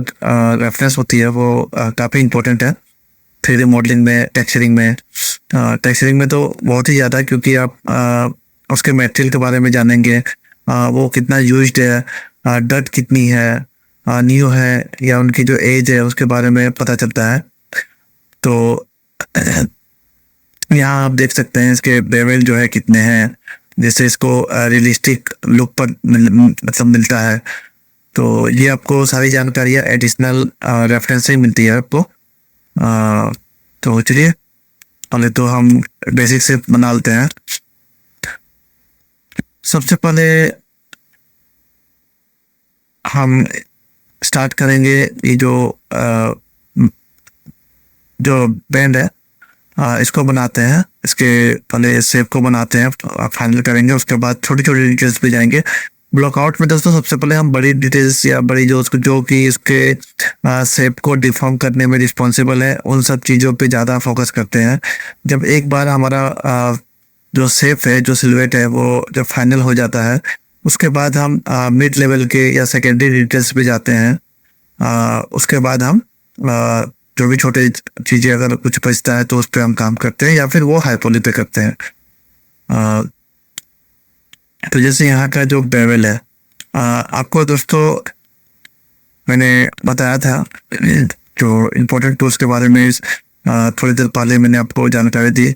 रेफरेंस होती है वो काफ़ी इंपॉर्टेंट है 3D मॉडलिंग में, टेक्सचरिंग में। टेक्सचरिंग में तो बहुत ही ज़्यादा, क्योंकि आप उसके मटेरियल के बारे में जानेंगे, वो कितना यूज्ड है, डट कितनी है, न्यू है, या उनकी जो एज है उसके बारे में पता चलता है। तो यहाँ आप देख सकते हैं इसके बेवल जो है कितने हैं, जैसे इसको रियलिस्टिक लुक पर मतलब मिलता है। तो ये आपको सारी जानकारियाँ एडिशनल रेफरेंस से ही मिलती है आपको। तो चलिए पहले तो हम बेसिक से बना लेते हैं। सबसे पहले हम स्टार्ट करेंगे ये जो बैंड है, इसको बनाते हैं। इसके पहले शेप को बनाते हैं, फाइनल करेंगे, उसके बाद छोटी छोटी डिटेल्स पे जाएंगे। ब्लॉकआउट में दोस्तों सबसे पहले हम बड़ी डिटेल्स या बड़ी जो कि इसके शेप को डिफॉर्म करने में रिस्पॉन्सिबल है, उन सब चीज़ों पे ज़्यादा फोकस करते हैं। जब एक बार हमारा जो शेप है, जो सिलुएट है, वो जब फाइनल हो जाता है, उसके बाद हम मिड लेवल के या सेकेंडरी डिटेल्स पे जाते हैं। उसके बाद हम जो भी छोटे चीज़ें अगर कुछ बचता है तो उस पर हम काम करते हैं, या फिर वो हाइपोली पे करते हैं। तो जैसे यहाँ का जो बेवल है, आपको दोस्तों मैंने बताया था जो इम्पोर्टेंट टूल्स के बारे में थोड़ी देर पहले मैंने आपको जानकारी दी।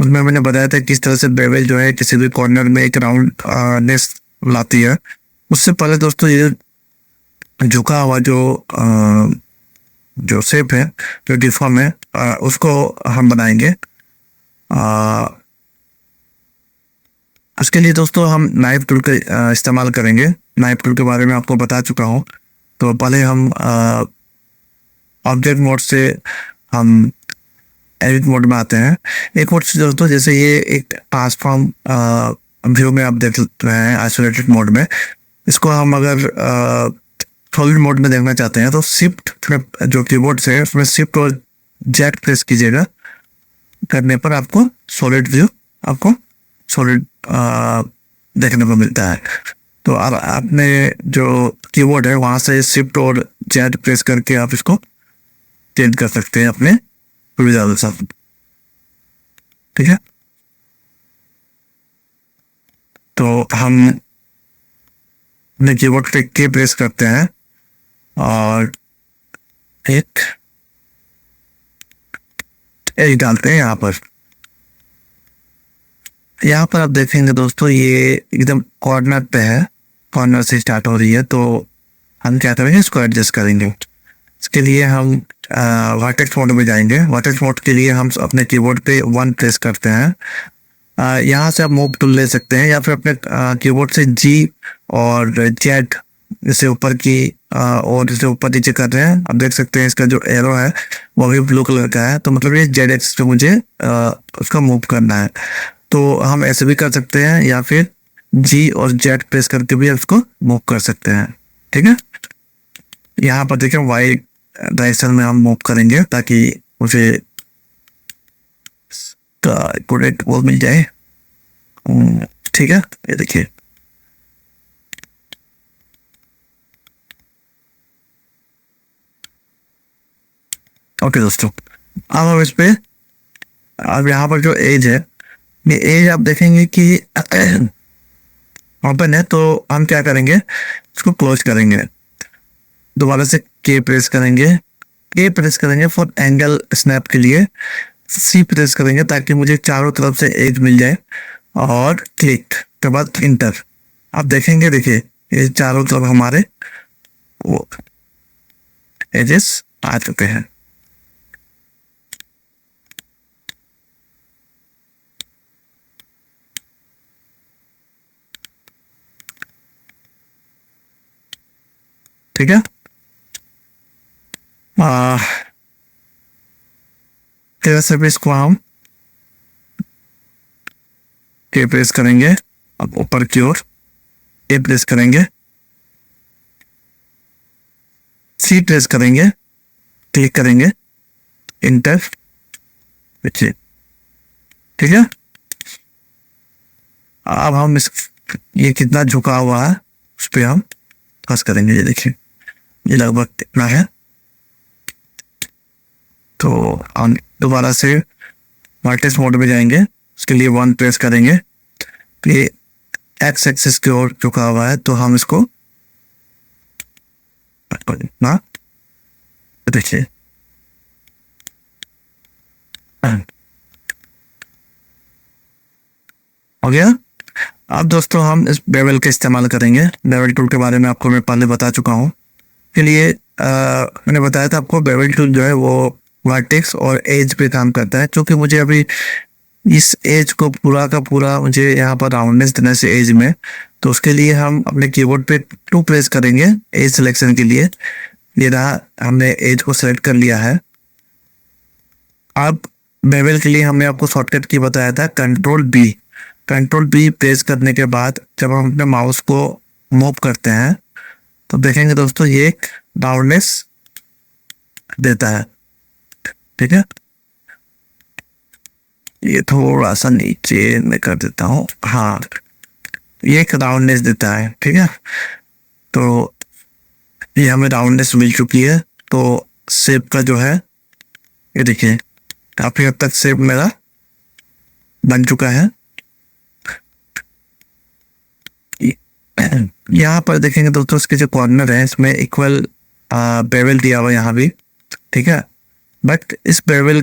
उसमें मैंने बताया था किस तरह से बेवल जो है किसी भी कॉर्नर में एक राउंड नेस लाती है। उससे पहले दोस्तों ये झुका हुआ जो शेप है, जो डिफॉर्म है, उसको हम बनाएंगे। उसके लिए दोस्तों हम नाइफ टूल का इस्तेमाल करेंगे। नाइफ टूल के बारे में आपको बता चुका हूँ। तो पहले हम ऑब्जेक्ट मोड से हम एडिट मोड में आते हैं। एक और चीज़ दोस्तों, जैसे ये एक ट्रांसफॉर्म व्यू में आप देख रहे हैं आइसोलेटेड मोड में, इसको हम अगर सॉलिड मोड में देखना चाहते हैं तो शिफ्ट जो कीबोर्ड से उसमें शिफ्ट और जेड प्रेस कीजिएगा। करने पर आपको सॉलिड व्यू, आपको सॉलिड देखने को मिलता है। तो अब आपने जो कीबोर्ड है वहाँ से शिफ्ट और जेड प्रेस करके आप इसको चेंज कर सकते हैं अपने सुविधा अनुसार। ठीक है, तो हम अपने कीबोर्ड पे के प्रेस करते हैं और एक एच डालते हैं यहाँ पर। यहाँ पर आप देखेंगे दोस्तों, ये एकदम कॉर्नर पे है, कॉर्नर से स्टार्ट हो रही है। तो हम क्या करेंगे, इसको एडजस्ट करेंगे। इसके लिए हम वर्टेक्स मोड में जाएंगे। वर्टेक्स मोड के लिए हम अपने कीबोर्ड पे 1 प्रेस करते हैं। यहाँ से आप मूव टूल ले सकते हैं या फिर अपने कीबोर्ड से जी और जेड, जैसे ऊपर की और जैसे ऊपर नीचे कर रहे हैं, आप देख सकते हैं इसका जो एरो है वो भी ब्लू कलर का है। तो मतलब ये जेड एक्सिस पे मुझे उसका मूव करना है। तो हम ऐसे भी कर सकते हैं या फिर जी और जेड प्रेस करके भी उसको मूव कर सकते हैं। ठीक है, यहाँ पर देखिए वाई डायरेक्शन में हम मूव करेंगे ताकि मुझे एक्यूरेट वो मिल जाए। ठीक है, ये देखिए। ओके दोस्तों, अब हम इस पे, अब यहाँ पर जो एज है, ये एज आप देखेंगे कि ओपन है। तो हम क्या करेंगे, इसको क्लोज करेंगे। दोबारा से के प्रेस करेंगे, के प्रेस करेंगे फॉर एंगल स्नैप के लिए, सी प्रेस करेंगे ताकि मुझे चारों तरफ से एज मिल जाए, और क्लिक के बाद इंटर। आप देखेंगे, देखिए ये चारों तरफ हमारे वो एजेस आ चुके हैं। ठीक है, फिर भी इसको हम के प्रेस करेंगे, अब ऊपर की ओर ए प्रेस करेंगे, सी प्रेस करेंगे, क्लिक करेंगे, इंटर, पीछे। ठीक है, अब हम इस, ये कितना झुका हुआ है उस पर हम फंस करेंगे। ये देखिए, ये लगभग इतना है। तो हम दोबारा से वर्टेक्स मोड में जाएंगे, उसके लिए 1 प्रेस करेंगे। ये एक्स एक्सिस की ओर झुका हुआ है, तो हम इसको ना, देखिए हो गया। अब दोस्तों हम इस बेवल का इस्तेमाल करेंगे। बेवल टूल के बारे में आपको मैं पहले बता चुका हूँ। के लिए मैंने बताया था आपको, बेवल टूल जो है वो वर्टेक्स और एज पे काम करता है। क्योंकि मुझे अभी इस एज को पूरा का पूरा मुझे यहाँ पर राउंडनेस देना है एज में, तो उसके लिए हम अपने कीबोर्ड पे 2 प्रेस करेंगे एज सिलेक्शन के लिए। ये रहा, हमने एज को सेलेक्ट कर लिया है। अब बेवल के लिए हमने आपको शॉर्टकट की बताया था, control B. Control B press करने के बाद जब हम अपने माउस को मूव करते हैं तो देखेंगे दोस्तों, ये एक राउंडनेस देता है। ठीक है, ये थोड़ा सा नीचे मैं कर देता हूँ। हाँ, ये एक राउंडनेस देता है। ठीक है, तो ये हमें राउंडनेस मिल चुकी है। तो शेप का जो है, ये देखिए काफी हद तक शेप मेरा बन चुका है। यहाँ पर देखेंगे दोस्तों, इसके जो कॉर्नर है इसमें इक्वल बेवल दिया हुआ यहाँ भी। ठीक है, बट इस बेवल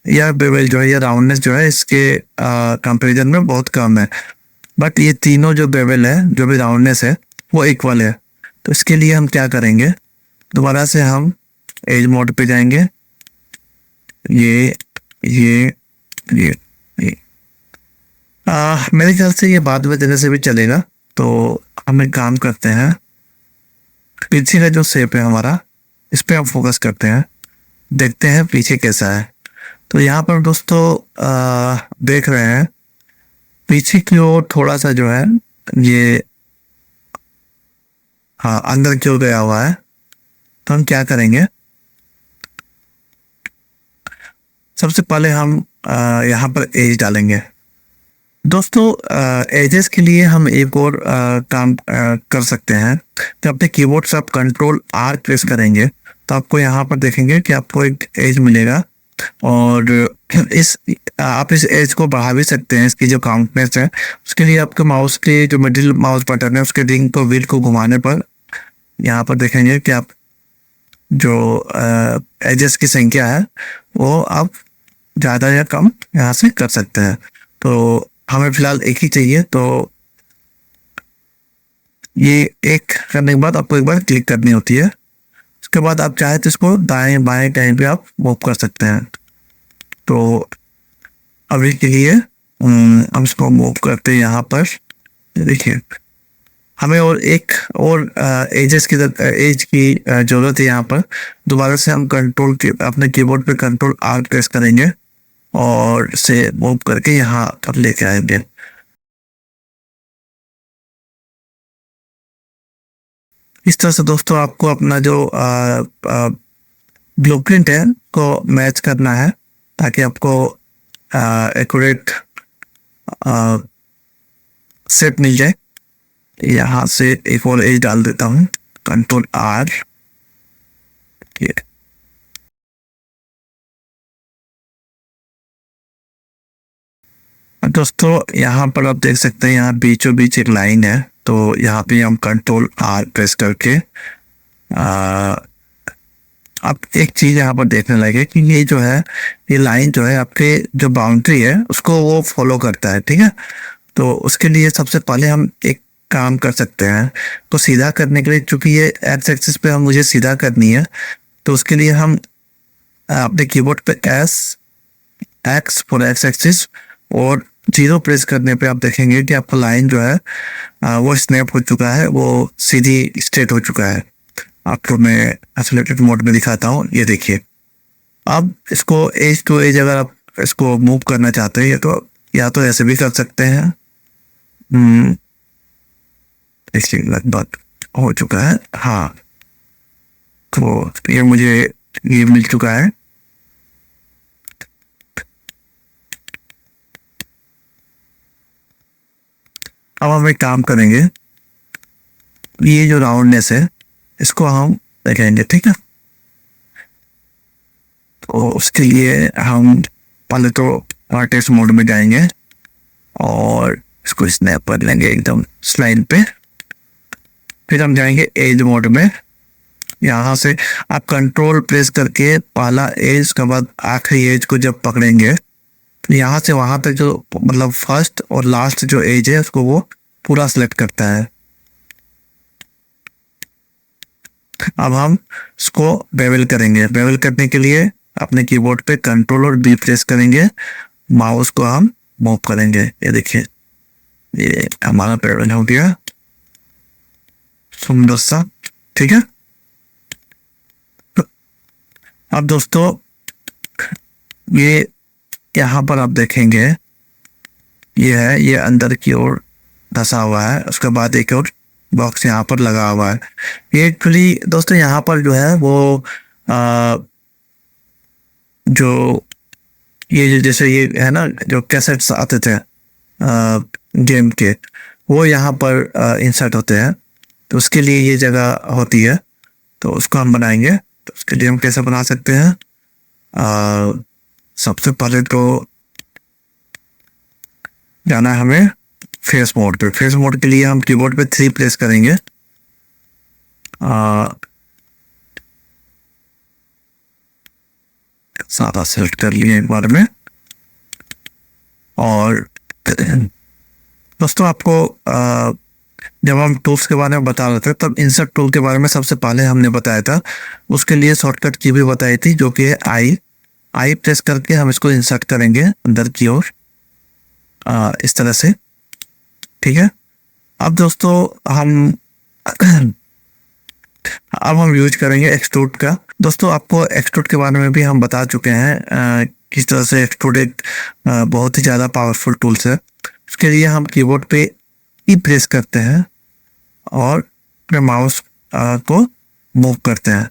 या बेवल जो है, या राउंडनेस जो है, इसके कंपैरिजन में बहुत कम है। बट ये तीनों जो बेवल है, जो भी राउंडनेस है, वो इक्वल है। तो इसके लिए हम क्या करेंगे, दोबारा से हम एज मोड पे जाएंगे। ये ये ये, ये। मेरे ख्याल से ये बाद में देने से भी चलेगा। तो हम एक काम करते हैं, पीछे का जो शेप है हमारा, इस पे हम फोकस करते हैं, देखते हैं पीछे कैसा है। तो यहाँ पर दोस्तों देख रहे हैं पीछे की ओर थोड़ा सा जो है ये, हाँ, अंदर की ओर गया हुआ है। तो हम क्या करेंगे, सबसे पहले हम यहाँ पर एज डालेंगे। दोस्तों एजेस के लिए हम एक और काम कर सकते हैं। तो अपने कीबोर्ड से आप कंट्रोल आर प्रेस करेंगे तो आपको यहाँ पर देखेंगे कि आपको एक एज मिलेगा। और इस आप इस एज को बढ़ा भी सकते हैं, इसकी जो काउंटनेस है। उसके लिए आपके माउस के जो मिडिल माउस बटन है उसके रिंग को व्हील को घुमाने पर यहाँ पर देखेंगे कि आप जो एजेस की संख्या है वो आप ज़्यादा या कम यहाँ से कर सकते हैं। तो हमें फिलहाल एक ही चाहिए, तो ये एक करने के बाद आपको एक बार क्लिक करनी होती है। उसके बाद आप चाहे तो इसको दाएं बाएं कहीं पे आप मूव कर सकते हैं। तो अभी के लिए हम इसको मूव करते हैं यहाँ पर। देखिए हमें और एक और एज की जरूरत है। यहाँ पर दोबारा से हम कंट्रोल के अपने कीबोर्ड पे कंट्रोल आर प्रेस करेंगे और इसे मूव करके यहाँ पर लेके आएंगे। इस तरह से दोस्तों आपको अपना जो ब्लूप्रिंट है को मैच करना है ताकि आपको एक्यूरेट सेट मिल जाए। यहाँ से एक और एज डाल देता हूँ, कंट्रोल आर। दोस्तों यहाँ पर आप देख सकते हैं यहाँ बीचों बीच एक लाइन है। तो यहाँ पे हम कंट्रोल आर प्रेस करके आप एक चीज यहाँ पर देखने लगे कि ये जो है ये लाइन जो है आपके जो बाउंड्री है उसको वो फॉलो करता है, ठीक है। तो उसके लिए सबसे पहले हम एक काम कर सकते हैं। तो सीधा करने के लिए, चूंकि ये एक्स एक्सिस पे हम मुझे सीधा करनी है, तो उसके लिए हम अपने कीबोर्ड पे S x for x axis और 0 प्रेस करने पे आप देखेंगे कि आपका लाइन जो है वो स्नैप हो चुका है, वो सीधी स्ट्रेट हो चुका है। आपको मैं आइसोलेटेड मोड में दिखाता हूँ, ये देखिए। अब इसको एज टू एज अगर आप इसको मूव करना चाहते हैं तो या तो ऐसे भी कर सकते हैं। देखिए लगभग हो चुका है, हाँ। तो ये मुझे ये मिल चुका है। अब हम एक काम करेंगे, ये जो राउंडनेस है इसको हम देखेंगे, ठीक है। तो उसके लिए हम पहले तो वर्टेक्स मोड में जाएंगे और इसको स्नैप कर लेंगे एकदम स्लाइड पे। फिर हम जाएंगे एज मोड में। यहाँ से आप कंट्रोल प्रेस करके पहला एज के बाद आखिरी एज को जब पकड़ेंगे तो यहाँ से वहां तक जो मतलब फर्स्ट और लास्ट जो एज है उसको वो पूरा सिलेक्ट करता है। अब हम इसको बेवल करेंगे। बेवल करने के लिए अपने कीबोर्ड पे कंट्रोल और बी प्रेस करेंगे, माउस को हम मूव करेंगे। ये देखिए ये हमारा बेवल हो गया, सुंदर सा, ठीक है। अब दोस्तों ये यहाँ पर आप देखेंगे ये है, ये अंदर की ओर धसा हुआ है। उसके बाद एक और बॉक्स यहाँ पर लगा हुआ है। ये एक्चुअली दोस्तों यहाँ पर जो है वो जो ये जैसे ये है ना जो कैसेट्स आते थे गेम के, वो यहाँ पर इंसर्ट होते हैं। तो उसके लिए ये जगह होती है, तो उसको हम बनाएंगे। तो उसके लिए हम कैसे बना सकते हैं, सबसे पहले तो जाना है हमें फेस मोड पे। फेस मोड के लिए हम कीबोर्ड पे 3 प्रेस करेंगे। सारा सेलेक्ट कर लिए एक बार में। और दोस्तों आपको जब हम टूल्स के बारे में बता रहे थे तब इंसर्ट टूल के बारे में सबसे पहले हमने बताया था। उसके लिए शॉर्टकट की भी बताई थी जो कि है आई प्रेस करके हम इसको इंसर्ट करेंगे अंदर की ओर इस तरह से, ठीक है। अब दोस्तों अब हम यूज करेंगे एक्सट्रूड का। दोस्तों आपको एक्सट्रूड के बारे में भी हम बता चुके हैं किस तरह से एक्सट्रूड एक बहुत ही ज़्यादा पावरफुल टूल्स है। उसके लिए हम कीबोर्ड पे ई प्रेस करते हैं और अपने माउस को मूव करते हैं,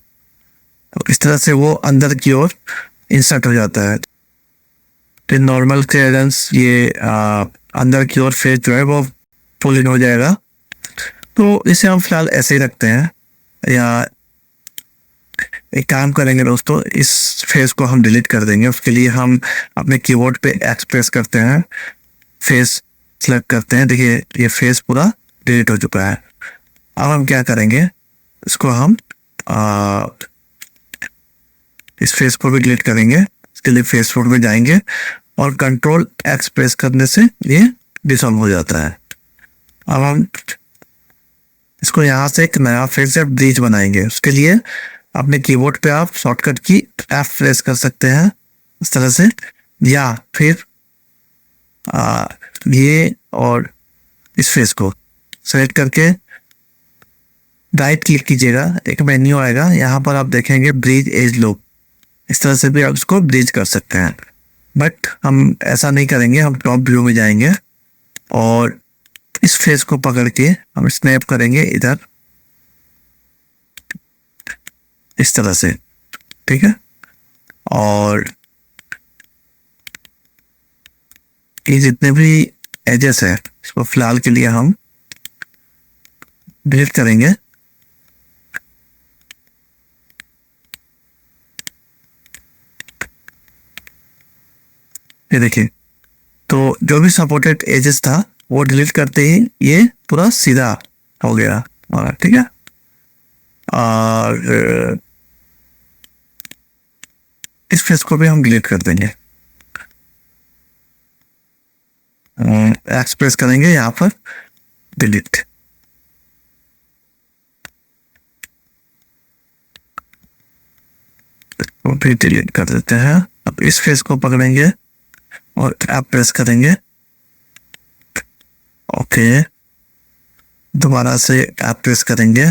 तो इस तरह से वो अंदर की ओर इंसर्ट हो जाता है। फिर नॉर्मल क्लियरेंस ये अंदर की ओर फेस जो है वो पुल इन हो जाएगा। तो इसे हम फिलहाल ऐसे ही रखते हैं, या एक काम करेंगे दोस्तों, इस फेस को हम डिलीट कर देंगे। उसके लिए हम अपने कीबोर्ड पे एक्स प्रेस करते हैं, फेस सेलेक्ट करते हैं। देखिए ये फेस पूरा डिलीट हो चुका है। अब हम क्या करेंगे, इसको हम इस फेस को भी डिलीट करेंगे। इसके लिए फेस मोड में जाएंगे और कंट्रोल एक्स प्रेस करने से ये डिसॉल्व हो जाता है। अब हम इसको यहाँ से एक नया फेस या ब्रिज बनाएंगे। उसके लिए अपने कीबोर्ड पे आप शॉर्टकट की एफ प्रेस कर सकते हैं इस तरह से, या फिर ये और इस फेस को सेलेक्ट करके राइट क्लिक कीजिएगा, एक मेन्यू आएगा, यहाँ पर आप देखेंगे ब्रिज एज लूप। इस तरह से भी आप इसको ब्रिज कर सकते हैं, बट हम ऐसा नहीं करेंगे। हम टॉप व्यू में जाएंगे और इस फेस को पकड़ के हम स्नैप करेंगे इधर इस तरह से, ठीक है। और ये जितने भी एजेस है इसको फिलहाल के लिए हम डिलीट करेंगे। ये देखिए, तो जो भी सपोर्टेड एजेस था वो डिलीट करते ही ये पूरा सीधा हो गया हमारा, ठीक है। और इस फेस को भी हम डिलीट कर देंगे। एक्स प्रेस करेंगे यहाँ पर, डिलीट। वो भी डिलीट कर देते हैं। अब इस फेस को पकड़ेंगे और ऐप प्रेस करेंगे, ओके। दोबारा से ऐप प्रेस करेंगे,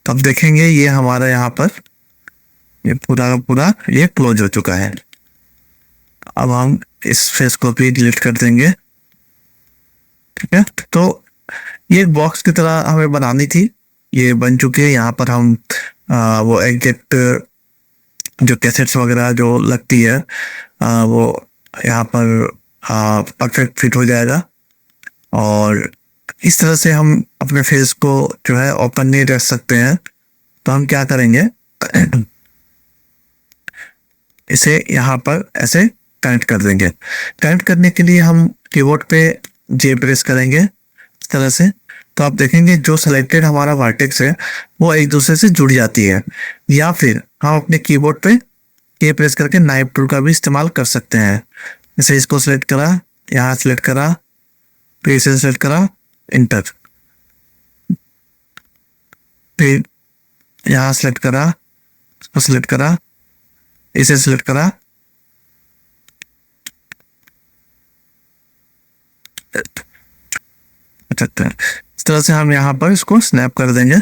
तब देखेंगे ये हमारा यहाँ पर ये पूरा का पूरा ये क्लोज हो चुका है। अब हम इस फेस को भी डिलीट कर देंगे, ठीक है। तो ये बॉक्स की तरह हमें बनानी थी, ये बन चुकी है। यहाँ पर हम वो एग्जैक्ट जो कैसेट्स वगैरह जो लगती है वो यहाँ पर परफेक्ट फिट हो जाएगा। और इस तरह से हम अपने फेस को जो है ओपन नहीं रख सकते हैं, तो हम क्या करेंगे इसे यहाँ पर ऐसे कनेक्ट कर देंगे। कनेक्ट करने के लिए हम कीबोर्ड पे जे प्रेस करेंगे इस तरह से, तो आप देखेंगे जो सिलेक्टेड हमारा वर्टेक्स है वो एक दूसरे से जुड़ जाती है। या फिर हम अपने कीबोर्ड पे के प्रेस करके नाइफ टूल का भी इस्तेमाल कर सकते हैं। जैसे इसको सिलेक्ट करा, यहाँ सिलेक्ट करा, फिर इसे सिलेक्ट करा, इंटर, फिर यहाँ सिलेक्ट करा, इसको सिलेक्ट करा, इसे सिलेक्ट करा, अच्छा इस तरह से हम यहाँ पर इसको स्नैप कर देंगे।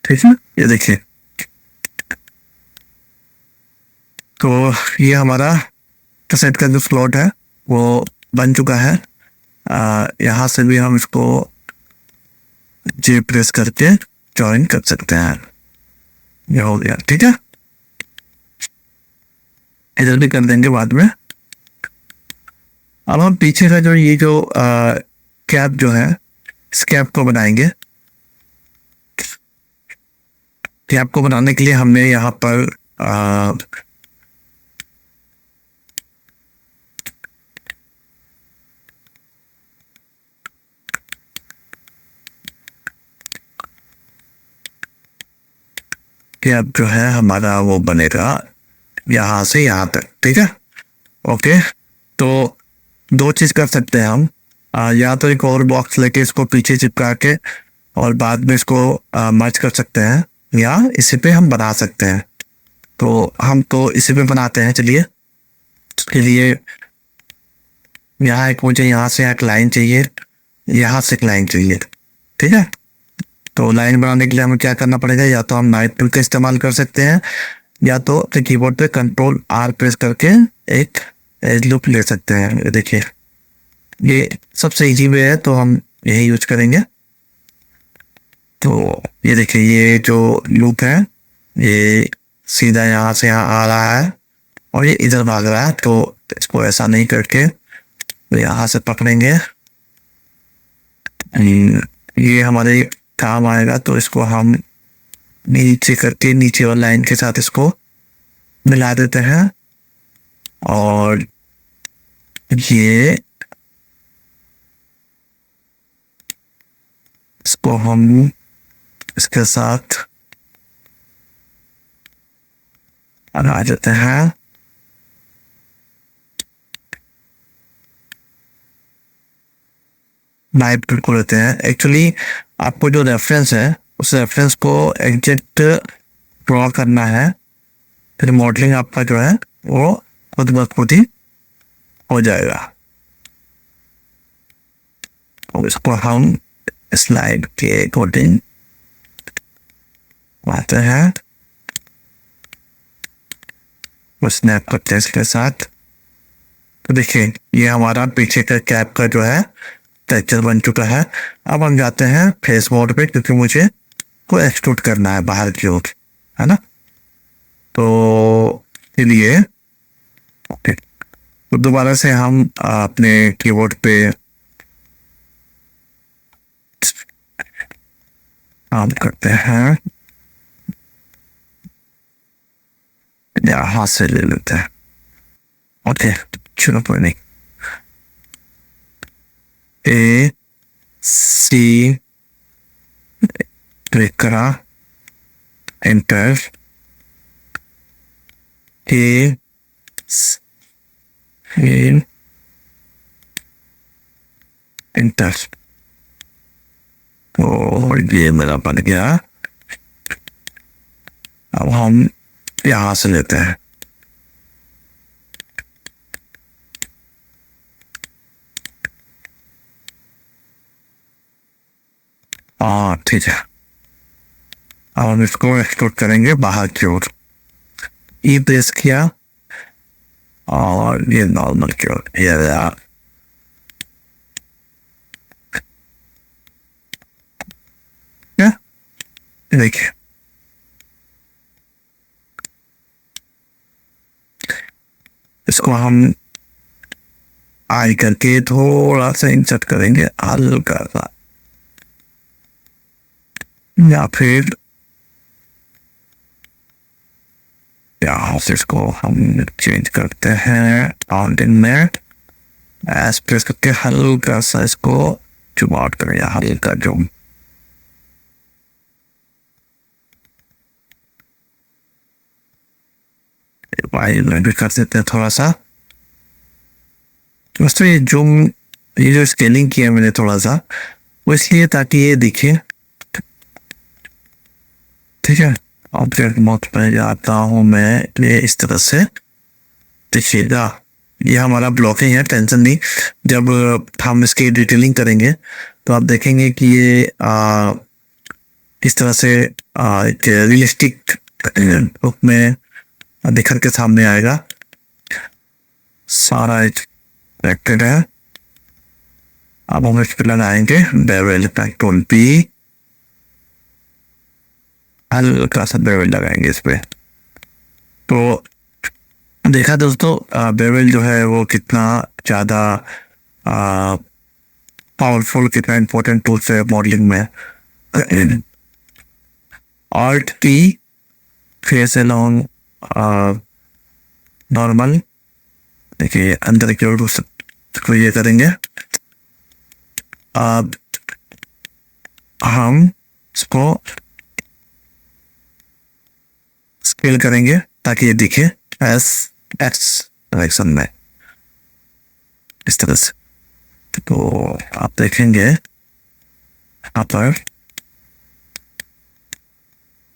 ठीक है, ये देखिए, तो ये हमारा कैसेट का जो स्लॉट है वो बन चुका है। यहाँ से भी हम इसको जे प्रेस करके ज्वाइन कर सकते हैं। ये हो गया, ठीक है। इधर भी कर देंगे बाद में। अब हम पीछे का जो ये जो कैप जो है, इस कैप को बनाएंगे। कैप को बनाने के लिए हमने यहाँ पर कैप जो है हमारा वो बनेगा यहाँ से यहाँ तक, ठीक है। ओके, तो दो चीज कर सकते हैं हम, या तो एक और बॉक्स लेके इसको पीछे चिपका के और बाद में इसको मर्ज कर सकते हैं, या इसी पे हम बना सकते हैं। तो हम तो इसी पे बनाते हैं। चलिए, इसके लिए यहाँ एक मुझे यहाँ से एक लाइन चाहिए, यहाँ से एक लाइन चाहिए, ठीक है। तो लाइन बनाने के लिए हमें क्या करना पड़ेगा, या तो हम नाइट टूल का इस्तेमाल कर सकते हैं, या तो अपने कीबोर्ड पे कंट्रोल आर प्रेस करके एक एज लूप ले सकते हैं। ये देखिए, ये सबसे इजी वे है, तो हम यही यूज करेंगे। तो ये देखिए, ये जो लूप है ये सीधा यहाँ से यहाँ आ रहा है और ये इधर भाग रहा है। तो इसको ऐसा नहीं करके तो यहाँ से पकड़ेंगे, ये हमारे काम आएगा। तो इसको हम नीचे करके नीचे वाली लाइन के साथ इसको मिला देते हैं, और ये इसको हम इसके साथ लगा देते हैं। नाइफ टूल को लेते हैं। एक्चुअली आपको जो रेफरेंस है उस रेफरेंस को एग्जैक्ट ड्रॉ करना है, फिर मॉडलिंग आपका जो है वो खुद ब खुद ही हो जाएगा। और इसको हम स्लाइड के अकॉर्डिंग आते हैं, स्नैप करते हैं इसके साथ। तो देखिए, ये हमारा पीछे का कैप का जो है टेक्सचर बन चुका है। अब हम जाते हैं फेस मोड पे, क्योंकि मुझे को एक्सट्रूड करना है बाहर की ओर, है ना। तो चलिए, ओके, तो दोबारा से हम अपने कीबोर्ड पे काम करते हैं, या हाथ से ले लेते हैं। ओके, चलो कोई नहीं। ए सी क्लिक करा, एंटर, ए एंटर। तो ये मेरा बन गया। अब हम यहाँ से लेते हैं, हाँ ठीक है। अब हम इसको एक्सपोर्ट करेंगे बाहर की ओर। ई प्रेस किया और ये नॉर्मल की ओर, ये रहा। क्या देखिए, इसको हम आई करके थोड़ा सा इंसर्ट करेंगे, हल्का सा, या फिर यहाँ से इसको हम चेंज करते हैं फाउंटेन में, एस प्रेस करके हल्का सा इसको जूम आउट करें, हल्का जूम। वाइड में भी कर देते हैं थोड़ा सा। दोस्तों, ये जूम, ये जो स्केलिंग किया मैंने थोड़ा सा, वो इसलिए ताकि ये दिखे, ठीक है। ऑब्जेक्ट मोड पर जाता हूँ मैं, ये इस तरह से देखिएगा। ये हमारा ब्लॉकिंग है, टेंशन नहीं। जब हम इसकी डिटेलिंग करेंगे तो आप देखेंगे कि ये इस तरह से एक रियलिस्टिक रूप में दिखर के सामने आएगा। सारा एक्टेड है। अब हम इस पर लगाएंगे बेवल कंट्रोल पी, हल्का सा बेवल लगाएंगे इस पे। तो देखा दोस्तों, बेवल जो है वो कितना ज़्यादा पावरफुल, कितना इम्पोर्टेंट टूल्स है मॉडलिंग में। Alt P, face along normal, देखिए अंदर की ओर इसको ये करेंगे। अब हम इसको स्केल करेंगे ताकि ये दिखे एस एक्स डायरेक्शन में, इस तरह से। तो आप देखेंगे यहाँ पर,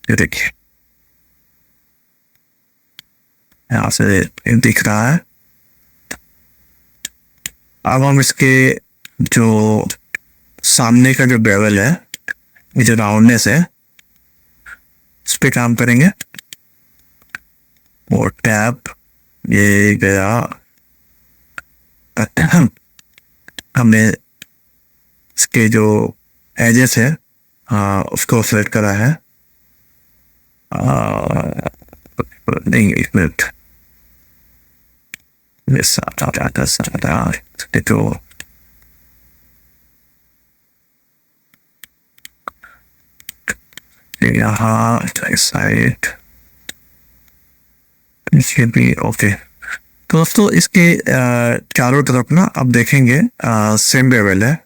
ये देखिए यहाँ से दिख रहा है। अब हम इसके जो सामने का जो बेवल है ये जो राउंडनेस है इस पे काम करेंगे और टैप ये गया। हमने इसके जो एजेस है उसको सेलेक्ट करा है। नहीं, एक मिनट, तो यहाँ साइड इसके भी ओके। तो दोस्तों इसके चारों तरफ ना आप देखेंगे सेम बेवल है।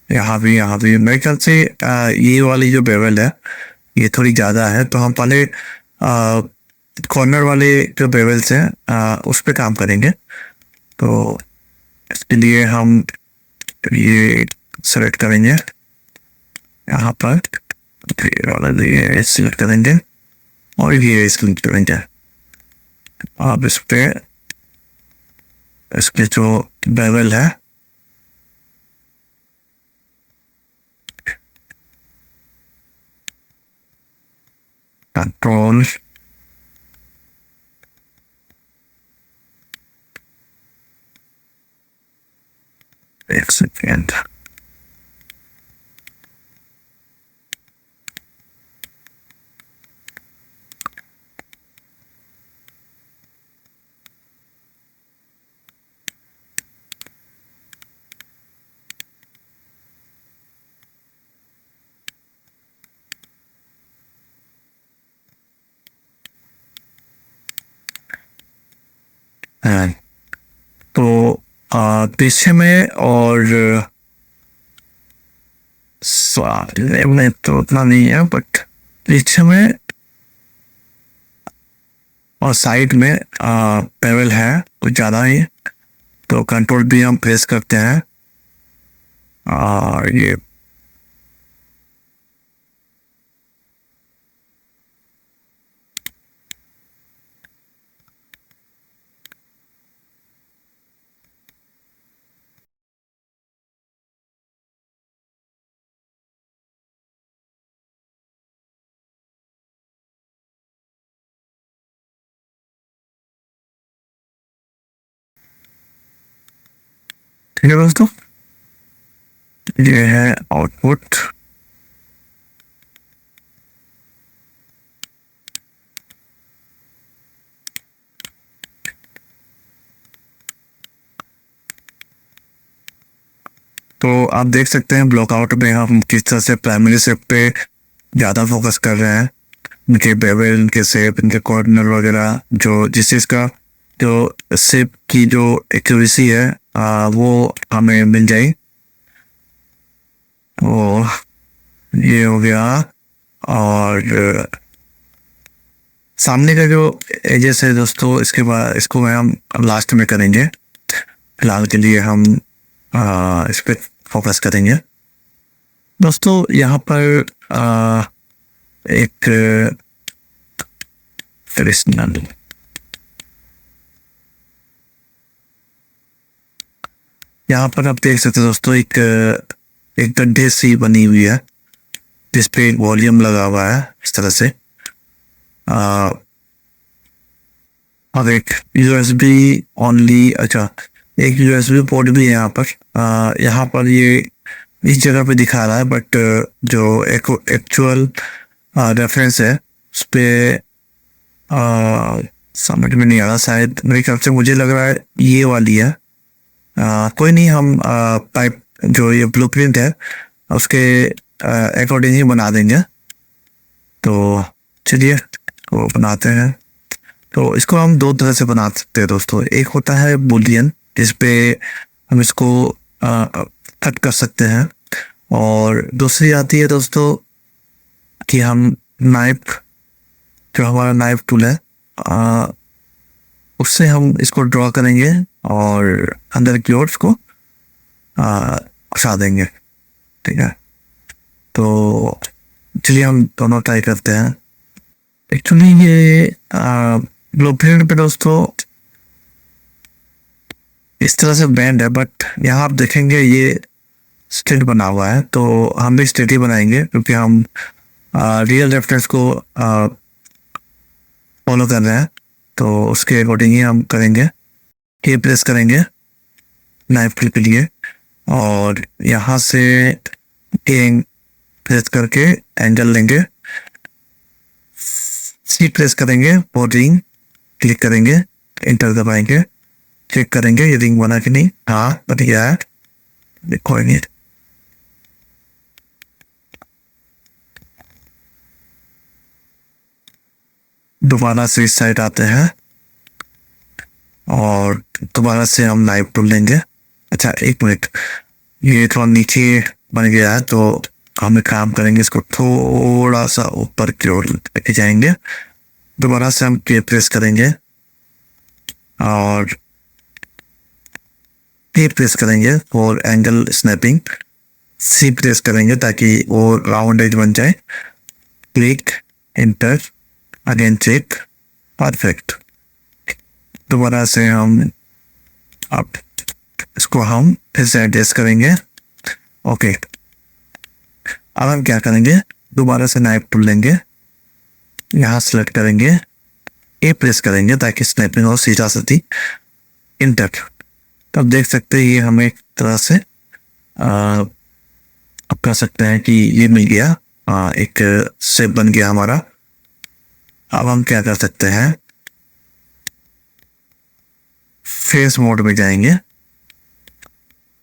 यहाँ भी मेरे ख्याल से ये वाली जो बेवल है ये थोड़ी ज़्यादा है, तो हम पहले कॉर्नर वाले जो बेवल्स हैं उस पर काम करेंगे। तो इसके लिए हम ये सेलेक्ट करेंगे, यहाँ पर ये सिलेक्ट करेंगे और ये सिलेक्ट करेंगे। अब इस पे इसके जो बेवल है कंट्रोल एक सेकेंड, तो पीछे में और में तो उतना नहीं है, बट पीछे में और साइड में पेवल है कुछ ज़्यादा ही, तो कंट्रोल भी हम प्रेस करते हैं और ये ठीक है दोस्तों, ये है आउटपुट। तो आप देख सकते हैं ब्लॉकआउट में हम किस तरह से प्राइमरी शेप पे ज़्यादा फोकस कर रहे हैं, इनके बेवल, इनके शेप, इनके कॉर्नर वगैरह, जो जिस चीज़ का जो शेप की जो एक्यूरेसी है वो हमें मिल जाए। वो ये हो गया। और सामने का जो एजेस है दोस्तों, इसके बाद इसको हम लास्ट में करेंगे। फिलहाल के लिए हम इस पर फोकस करेंगे। दोस्तों यहाँ पर एक ट्रेडिशनल यहाँ पर आप देख सकते हैं दोस्तों, एक गड्ढे सी बनी हुई है जिसपे एक वॉल्यूम लगा हुआ है इस तरह से। और एक यूएसबी ओनली, अच्छा एक यूएसबी पोर्ट भी है यहाँ पर। यहाँ पर ये इस जगह पे दिखा रहा है, बट जो एक्चुअल रेफरेंस है उस पर समझ में नहीं आ रहा। शायद मेरे ख्याल से मुझे लग रहा है ये वाली है। कोई नहीं, हम पाइप जो ये ब्लूप्रिंट है उसके अकॉर्डिंग ही बना देंगे। तो चलिए वो बनाते हैं। तो इसको हम दो तरह से बना सकते हैं दोस्तों। एक होता है बूलियन, जिसपे हम इसको कट कर सकते हैं, और दूसरी आती है दोस्तों कि हम नाइफ, जो हमारा नाइफ टूल है उससे हम इसको ड्रॉ करेंगे और अंदर की ओर इसको घुसा देंगे। ठीक है, तो चलिए हम दोनों ट्राई करते हैं। एक्चुअली ये ब्लूप्रिंट पे दोस्तों इस तरह से बैंड है, बट यहाँ आप देखेंगे ये स्ट्रेट बना हुआ है, तो हम भी स्ट्रेट ही बनाएंगे क्योंकि हम रियल रेफरेंस को फॉलो कर रहे हैं। तो उसके अकॉर्डिंग ही हम करेंगे। ये प्रेस करेंगे नाइफ के लिए, और यहाँ से एंग प्रेस करके एंगल लेंगे, सी प्रेस करेंगे और रिंग क्लिक करेंगे, एंटर दबाएंगे, चेक करेंगे ये रिंग बना कि नहीं। हाँ बन गया है, देखो नहीं। दोबारा से इस साइड आते हैं और दोबारा से हम नाइफ टूल लेंगे। अच्छा एक मिनट, ये थोड़ा नीचे बन गया है, तो हम एक काम करेंगे, इसको थोड़ा सा ऊपर की ओर लेके जाएंगे। दोबारा से हम के प्रेस करेंगे और पे प्रेस करेंगे for angle snapping, C press करेंगे ताकि वो राउंड एज बन जाए, click, enter, again check, perfect. दोबारा से हम अब इसको हम फिर से एडजस्ट करेंगे। ओके, अब हम क्या करेंगे, दोबारा से नाइफ टूल लेंगे, यहाँ सेलेक्ट करेंगे, ए प्रेस करेंगे ताकि स्नैपिंग और सीधा सीधी, इंटर। तब देख सकते हैं ये हमें एक तरह से अब कह सकते हैं कि ये मिल गया, एक शेप बन गया हमारा। अब हम क्या कर सकते हैं, फेस मोड में जाएंगे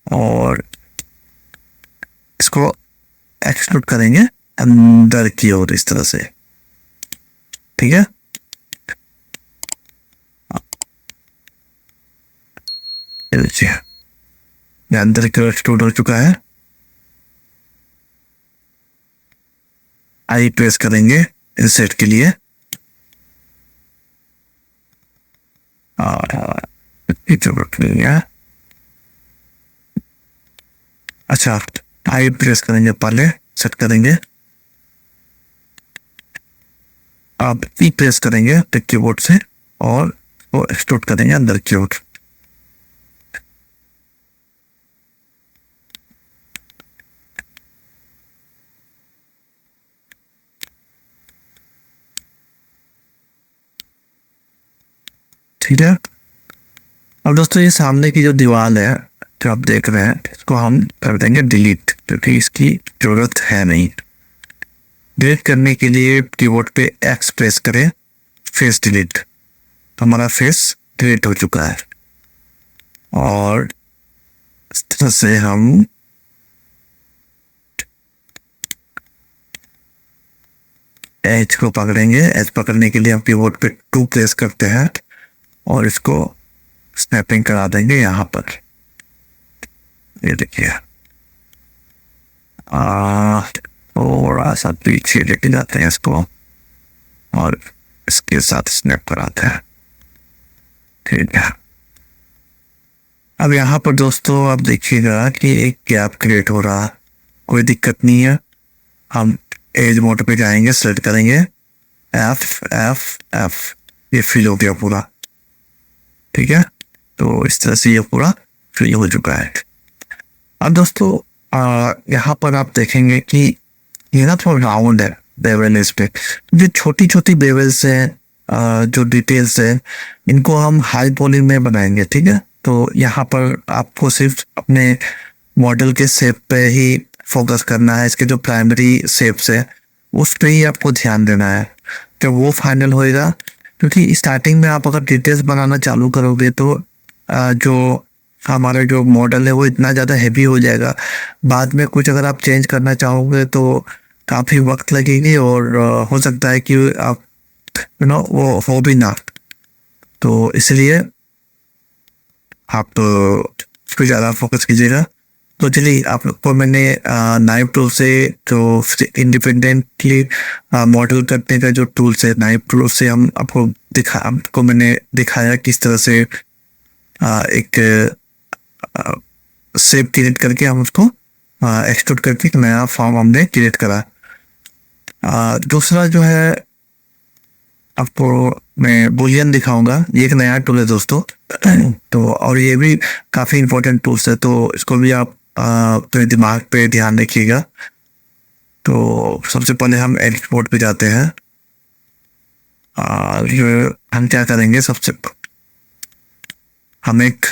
और इसको एक्सट्रूड करेंगे अंदर की ओर इस तरह से, ठीक है। ये अंदर की ओर एक्सट्रूड हो चुका है। आई प्रेस करेंगे इंसर्ट के लिए और अच्छा आई प्रेस करेंगे, पहले सेट करेंगे, अब ई प्रेस करेंगे कीबोर्ड से और वो एक्सट्रूड करेंगे अंदर की ओर। ठीक है। अब दोस्तों ये सामने की जो दीवार है जो आप देख रहे हैं, इसको हम कर देंगे डिलीट क्योंकि इसकी जरूरत है नहीं। डिलीट करने के लिए कीबोर्ड पे एक्स प्रेस करें, फेस डिलीट, तो हमारा फेस डिलीट हो चुका है। और इस तरह से हम एज को पकड़ेंगे। एज पकड़ने के लिए हम कीबोर्ड पे 2 प्रेस करते हैं और इसको स्नैपिंग करा देंगे यहाँ पर। ये देखिए थोड़ा सा पीछे लेके जाते हैं इसको और इसके साथ स्नैप कराते हैं, ठीक है। अब यहाँ पर दोस्तों आप देखिएगा कि एक गैप क्रिएट हो रहा, कोई दिक्कत नहीं है। हम एज मोड पे जाएंगे, सेलेक्ट करेंगे एफ एफ एफ, ये फिल हो गया पूरा, ठीक है। तो इस तरह से ये पूरा फिल हो चुका है। अब दोस्तों यहाँ पर आप देखेंगे कि ये ना थोड़ा राउंड है बेवल इस पे, जो छोटी छोटी बेवल्स हैं, जो डिटेल्स है, इनको हम हाई पॉली में बनाएंगे, ठीक है। तो यहाँ पर आपको सिर्फ अपने मॉडल के शेप पे ही फोकस करना है। इसके जो प्राइमरी शेप्स है उस पर ही आपको ध्यान देना है, तो वो फाइनल होएगा। क्योंकि स्टार्टिंग में आप अगर डिटेल्स बनाना चालू करोगे तो जो हमारा जो मॉडल है वो इतना ज़्यादा हैवी हो जाएगा, बाद में कुछ अगर आप चेंज करना चाहोगे तो काफ़ी वक्त लगेगी और हो सकता है कि आप वो हो भी ना। तो इसलिए आप फिर ज़्यादा फोकस कीजिएगा। तो चलिए आप लोग को मैंने नाइफ टूल से जो इंडिपेंडेंटली मॉडल करने का जो टूल्स है, नाइफ टूल से हम आपको मैंने दिखाया किस तरह से एक शेप क्रिएट करके हम उसको एक्सट्रूड करके एक नया फॉर्म हमने क्रिएट करा। दूसरा जो है आपको मैं बुलियन दिखाऊंगा, ये एक नया टूल है दोस्तों। तो और ये भी काफ़ी इंपॉर्टेंट टूल्स है, तो इसको भी आप अपने दिमाग पे ध्यान रखिएगा। तो सबसे पहले हम एडिट मोड पे जाते हैं और हम क्या करेंगे, हम एक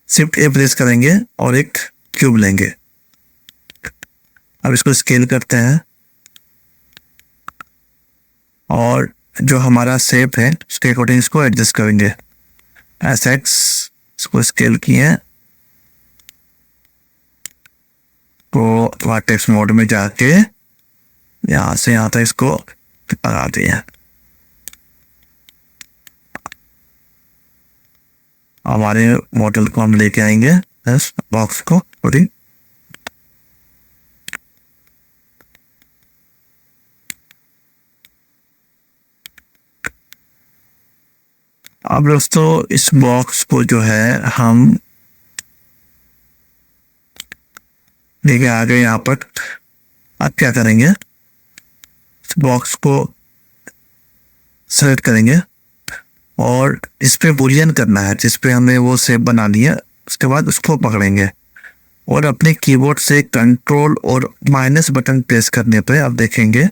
शिफ्ट ए प्रेस करेंगे और एक क्यूब लेंगे। अब इसको स्केल करते हैं और जो हमारा शेप है उसके अकॉर्डिंग इसको एडजस्ट करेंगे। SX इसको स्केल किए तो वर्टेक्स मोड में जाके यहाँ से यहाँ तक इसको लगा दिए। हमारे मॉडल को हम लेके आएंगे इस बॉक्स को पूरी। अब दोस्तों इस बॉक्स को जो है हम लेके आ गए यहाँ पर। अब क्या करेंगे, इस बॉक्स को सेलेक्ट करेंगे और इस पे बुलियन करना है जिस पे हमने वो शेप बना लिया। उसके बाद उसको पकड़ेंगे और अपने कीबोर्ड से कंट्रोल और माइनस बटन प्रेस करने पे आप देखेंगे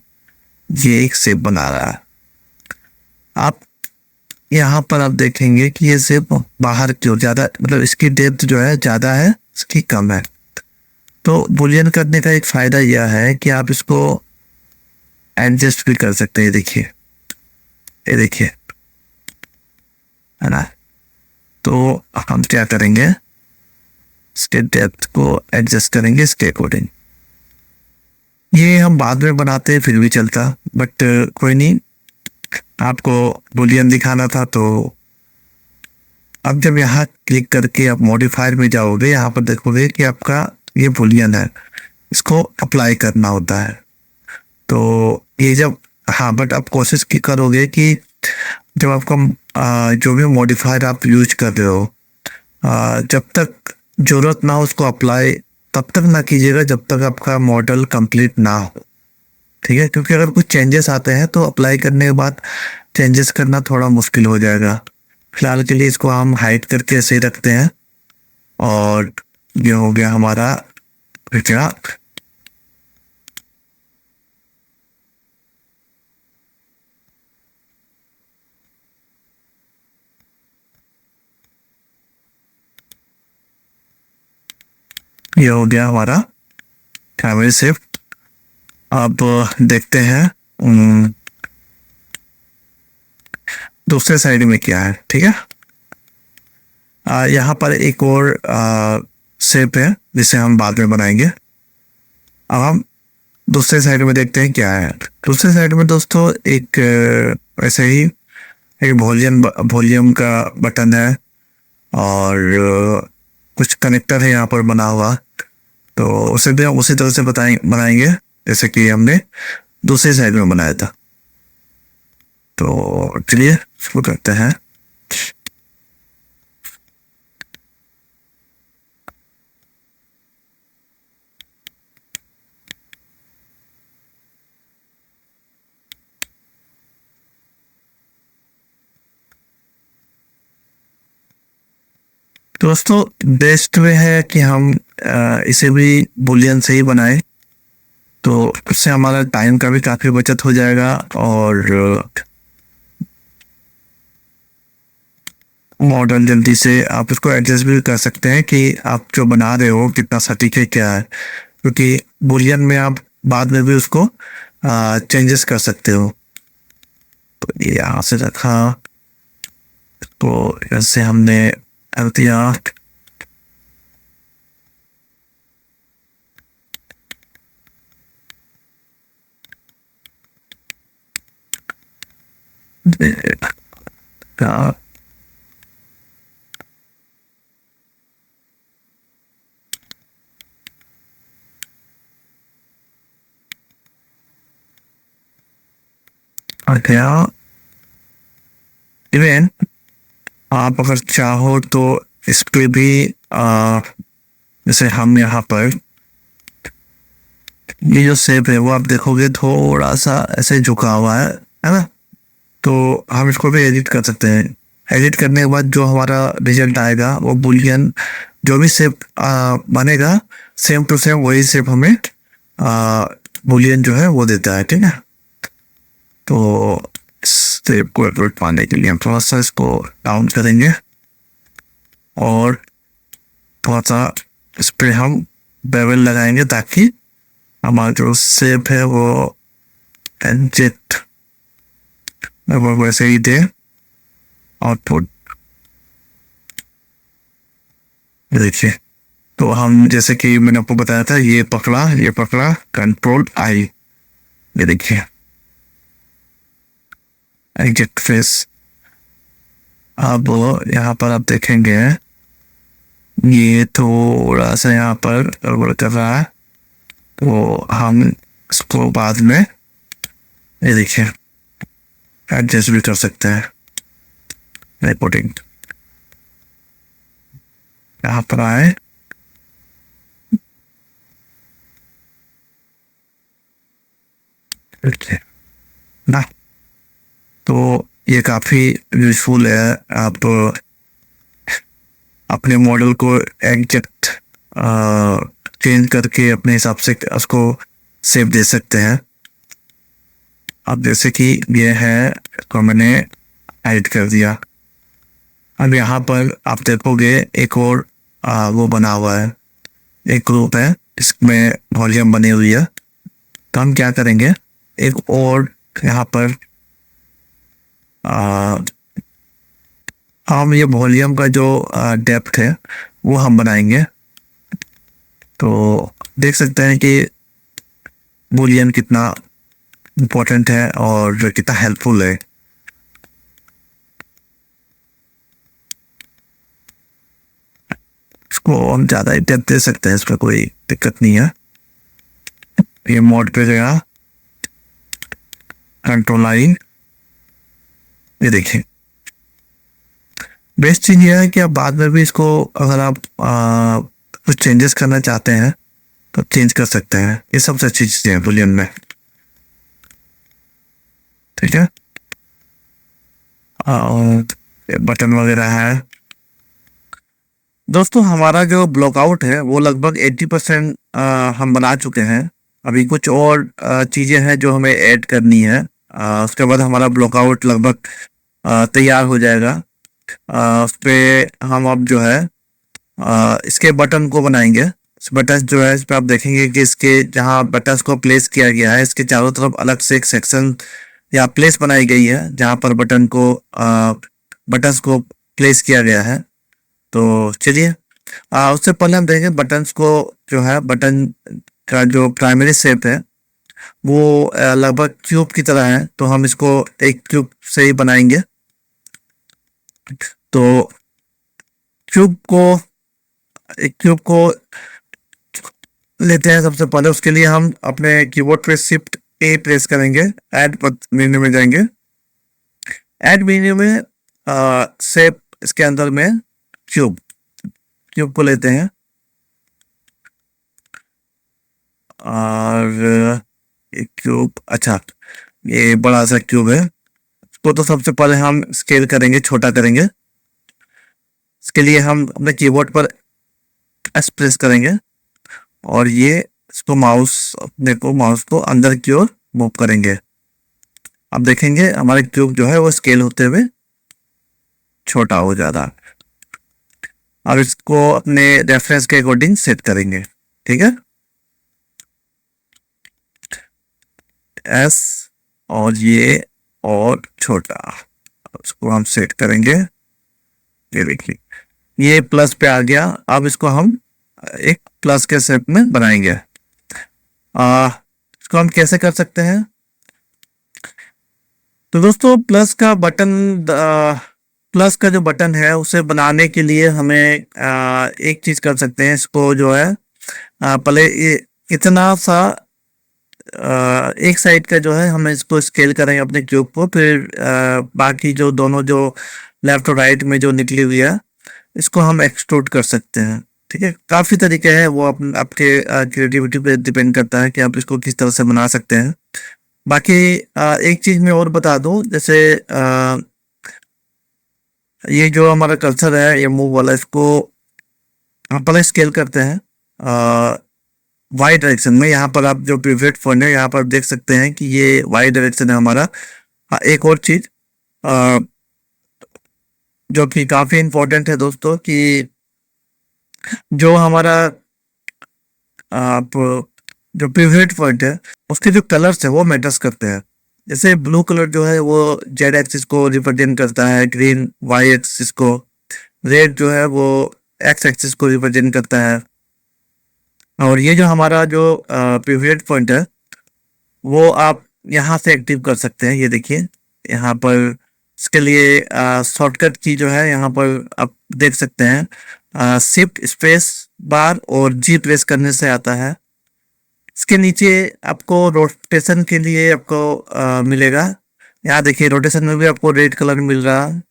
ये एक शेप बना रहा है। आप यहाँ पर आप देखेंगे कि ये शेप बाहर की ओर ज़्यादा, मतलब इसकी डेप्थ जो है ज़्यादा है, इसकी कम है। तो बुलियन करने का एक फ़ायदा यह है कि आप इसको एडजस्ट भी कर सकते हैं। देखिए, ये देखिए, है ना। तो हम क्या करेंगे, इसके डेप्थ को एडजस्ट करेंगे इसके अकॉर्डिंग। ये हम बाद में बनाते हैं फिर भी चलता, बट कोई नहीं, आपको बुलियन दिखाना था। तो अब जब यहाँ क्लिक करके आप मॉडिफायर में जाओगे, यहाँ पर देखोगे कि आपका ये बुलियन है, इसको अप्लाई करना होता है। तो ये जब, हाँ, बट आप कोशिश की करोगे कि जब आपका जो भी मॉडिफायर आप यूज कर रहे हो, जब तक जरूरत ना हो उसको अप्लाई तब तक ना कीजिएगा जब तक आपका मॉडल कंप्लीट ना हो, ठीक है। क्योंकि अगर कुछ चेंजेस आते हैं तो अप्लाई करने के बाद चेंजेस करना थोड़ा मुश्किल हो जाएगा। फिलहाल के लिए इसको हम हाइड करके ऐसे ही रखते हैं और ये हो गया हमारा पिक्चर। ये हो गया हमारा कैमरे शिफ्ट। अब देखते हैं दूसरे साइड में क्या है, ठीक है। यहाँ पर एक और शेप है जिसे हम बाद में बनाएंगे। अब हम दूसरे साइड में देखते हैं क्या है। दूसरे साइड में दोस्तों एक ऐसे ही एक वॉल्यूम का बटन है और कुछ कनेक्टर है यहाँ पर बना हुआ। तो उसे भी हम उसी तरह से बनाएंगे जैसे कि हमने दूसरी साइड में बनाया था। तो चलिए शुरू करते हैं। दोस्तों बेस्ट वे है कि हम इसे भी बुलियन से ही बनाएं, तो इससे हमारा टाइम का भी काफ़ी बचत हो जाएगा और मॉडल जल्दी से आप इसको एडजस्ट भी कर सकते हैं कि आप जो बना रहे हो कितना सटीक है क्या है। क्योंकि बुलियन में आप बाद में भी उसको चेंजेस कर सकते हो। तो ये यहाँ से रखा, तो ऐसे हमने दिया। गया। इवन आप अगर चाहो तो इस पे भी जैसे हम यहाँ पर ये जो शेप है वो आप देखोगे थोड़ा सा ऐसे झुका हुआ है ना। तो हम इसको भी एडिट कर सकते हैं। एडिट करने के बाद जो हमारा रिजल्ट आएगा वो बुलियन जो भी शेप बनेगा सेम टू सेम वही शेप हमें बुलियन जो है वो देता है, ठीक है। तो शेप को एप्रोच पाने के लिए हम थोड़ा सा इसको डाउन करेंगे और थोड़ा सा इस पर हम बेवल लगाएंगे ताकि हमारा जो शेप है वो एग्जैक्ट लगभग वैसे ही दे आउटपुट। देखिए, तो हम जैसे कि मैंने आपको बताया था, ये पकड़ा, कंट्रोल आई, ये देखिए एग्जैक्ट फेस। अब यहाँ पर आप देखेंगे ये थोड़ा सा यहाँ पर गड़बड़ कर रहा है, तो हम इसको बाद में ये देखिए एडजस्ट भी कर सकते हैं। रिपोर्टिंग यहाँ पर आए, ना, तो ये काफी यूजफुल है। आप अपने मॉडल को एग्जैक्ट चेंज करके अपने हिसाब से उसको सेव दे सकते हैं। अब जैसे कि ये है तो मैंने ऐड कर दिया। अब यहाँ पर आप देखोगे एक और वो बना हुआ है, एक ग्रुप है जिसमें वॉल्यूम बनी हुई है। तो हम क्या करेंगे, एक और यहाँ पर हम ये वॉल्यूम का जो डेप्थ है वो हम बनाएंगे। तो देख सकते हैं कि बुलियन कितना इम्पोर्टेंट है और कितना हेल्पफुल है। इसको हम ज़्यादा ही डेप्थ दे सकते हैं, इसमें कोई दिक्कत नहीं है। ये मोड पे गया, कंट्रोल लाइन, ये देखिए। बेस्ट चीज़ ये है कि आप बाद में भी इसको अगर आप कुछ चेंजेस करना चाहते हैं तो चेंज कर सकते हैं। ये सबसे अच्छी चीज़ है बुलियन में, ठीक है। और बटन वगैरह है। दोस्तों, हमारा जो ब्लॉकआउट है वो लगभग 80% हम बना चुके हैं। अभी कुछ और चीज़ें हैं जो हमें ऐड करनी है। उसके बाद हमारा ब्लॉकआउट लगभग तैयार हो जाएगा। उस पर हम अब जो है इसके बटन को बनाएंगे। इस बटन जो है इस पर आप देखेंगे कि इसके जहाँ बटन को प्लेस किया गया है, इसके चारों तरफ अलग से एक सेक्शन या प्लेस बनाई गई है जहाँ पर बटन्स को प्लेस किया गया है। तो चलिए, उससे पहले हम देखेंगे बटन्स को, जो है बटन का जो प्राइमरी शेप है वो लगभग क्यूब की तरह है। तो हम इसको एक क्यूब से ही बनाएंगे। तो एक क्यूब को लेते हैं सबसे पहले। उसके लिए हम अपने कीबोर्ड पे शिफ्ट ए प्रेस करेंगे, ऐड मेन्यू में जाएंगे। ऐड मेन्यू में शेप, इसके अंदर में क्यूब को लेते हैं और एक क्यूब, अच्छा ये बड़ा सा क्यूब है, तो सबसे पहले हम स्केल करेंगे, छोटा करेंगे। इसके लिए हम अपने कीबोर्ड पर एस प्रेस करेंगे और ये इसको माउस को अंदर की ओर मूव करेंगे। अब देखेंगे हमारे क्यूब जो है वो स्केल होते हुए छोटा हो जा रहा है। अब इसको अपने रेफरेंस के अकॉर्डिंग सेट करेंगे, ठीक है। एस और ये और छोटा, इसको हम सेट करेंगे। ये देखिए ये प्लस पे आ गया। अब इसको हम एक प्लस के शेप में बनाएंगे। इसको हम कैसे कर सकते हैं? तो दोस्तों, प्लस का जो बटन है उसे बनाने के लिए हमें एक चीज कर सकते हैं। इसको जो है पहले इतना सा एक साइड का जो है हम इसको स्केल करेंगे अपने क्यूब को, फिर बाकी जो दोनों जो लेफ्ट और राइट में जो निकली हुई है इसको हम एक्सट्रूड कर सकते हैं, ठीक है। काफ़ी तरीके हैं, वो आपके क्रिएटिविटी पे डिपेंड करता है कि आप इसको किस तरह से बना सकते हैं। बाकी एक चीज़ मैं और बता दूं, जैसे ये जो हमारा कर्सर है ये मूव वाला, इसको हम पहले स्केल करते हैं वाई डायरेक्शन में। यहाँ पर आप जो पिवट पॉइंट है यहाँ पर देख सकते हैं कि ये वाई डायरेक्शन है हमारा। हाँ, एक और चीज जो कि काफी इंपॉर्टेंट है दोस्तों, कि जो हमारा आप जो पिवट पॉइंट है उसके जो कलर्स है वो मैटर्स करते हैं। जैसे ब्लू कलर जो है वो जेड एक्सिस को रिप्रेजेंट करता है, ग्रीन वाई एक्सिस को, रेड जो है वो एक्स एक्सिस को रिप्रेजेंट करता है। और ये जो हमारा जो पिवट पॉइंट है वो आप यहाँ से एक्टिव कर सकते हैं। ये देखिए यहाँ पर इसके लिए शॉर्टकट की जो है यहाँ पर आप देख सकते हैं, शिफ्ट स्पेस बार और जी प्रेस करने से आता है। इसके नीचे आपको रोटेशन के लिए आपको मिलेगा। यहाँ देखिए रोटेशन में भी आपको रेड कलर मिल रहा है,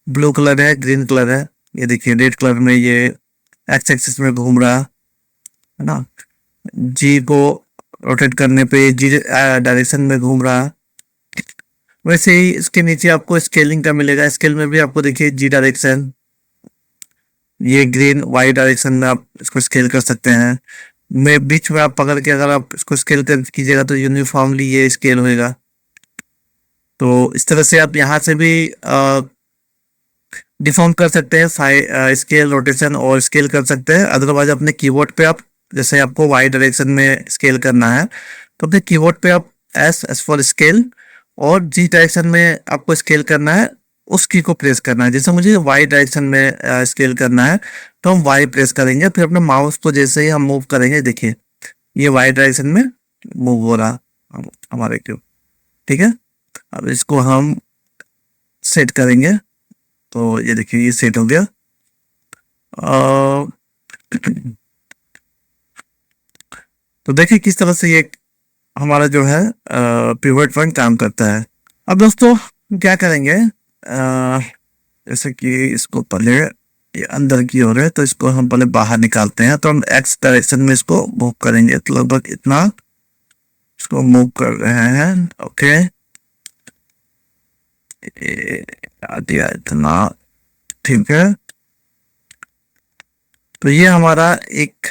ब्लू कलर है, ग्रीन कलर है। ये देखिए रेड कलर में ये एक्स एक्सिस में घूम रहा है ना। जी को रोटेट करने पे जी डायरेक्शन में घूम रहा है। वैसे ही इसके नीचे आपको स्केलिंग का मिलेगा। स्केल में भी आपको देखिए जी डायरेक्शन, ये ग्रीन वाई डायरेक्शन में आप इसको स्केल कर सकते हैं। में बीच में आप पकड़ के अगर आप इसको स्केल कर कीजिएगा तो यूनिफॉर्मली ये स्केल होएगा। तो इस तरह से आप यहाँ से भी डिफॉर्म कर सकते हैं, स्केल रोटेशन और स्केल कर सकते हैं। अदरवाइज अपने कीबोर्ड पे आप, जैसे आपको वाई डायरेक्शन में स्केल करना है तो अपने कीबोर्ड पे आप एस फॉर स्केल और जी डायरेक्शन में आपको स्केल करना है, उस की को प्रेस करना है। जैसे मुझे वाई डायरेक्शन में स्केल करना है तो हम वाई प्रेस करेंगे, फिर अपने माउस को जैसे ही हम मूव करेंगे देखिए ये वाई डायरेक्शन में मूव हो रहा हमारे क्यूब। ठीक है, अब इसको हम सेट करेंगे तो ये देखिए ये सेट हो गया। तो देखिए किस तरह से ये हमारा जो है पिवट पॉइंट काम करता है। अब दोस्तों क्या करेंगे, जैसे कि इसको पहले ये अंदर की ओर है तो इसको हम पहले बाहर निकालते हैं। तो हम एक्स डायरेक्शन में इसको मूव करेंगे, तो लगभग इतना इसको मूव कर रहे हैं। ओके, दिया इतना, ठीक है। तो ये हमारा एक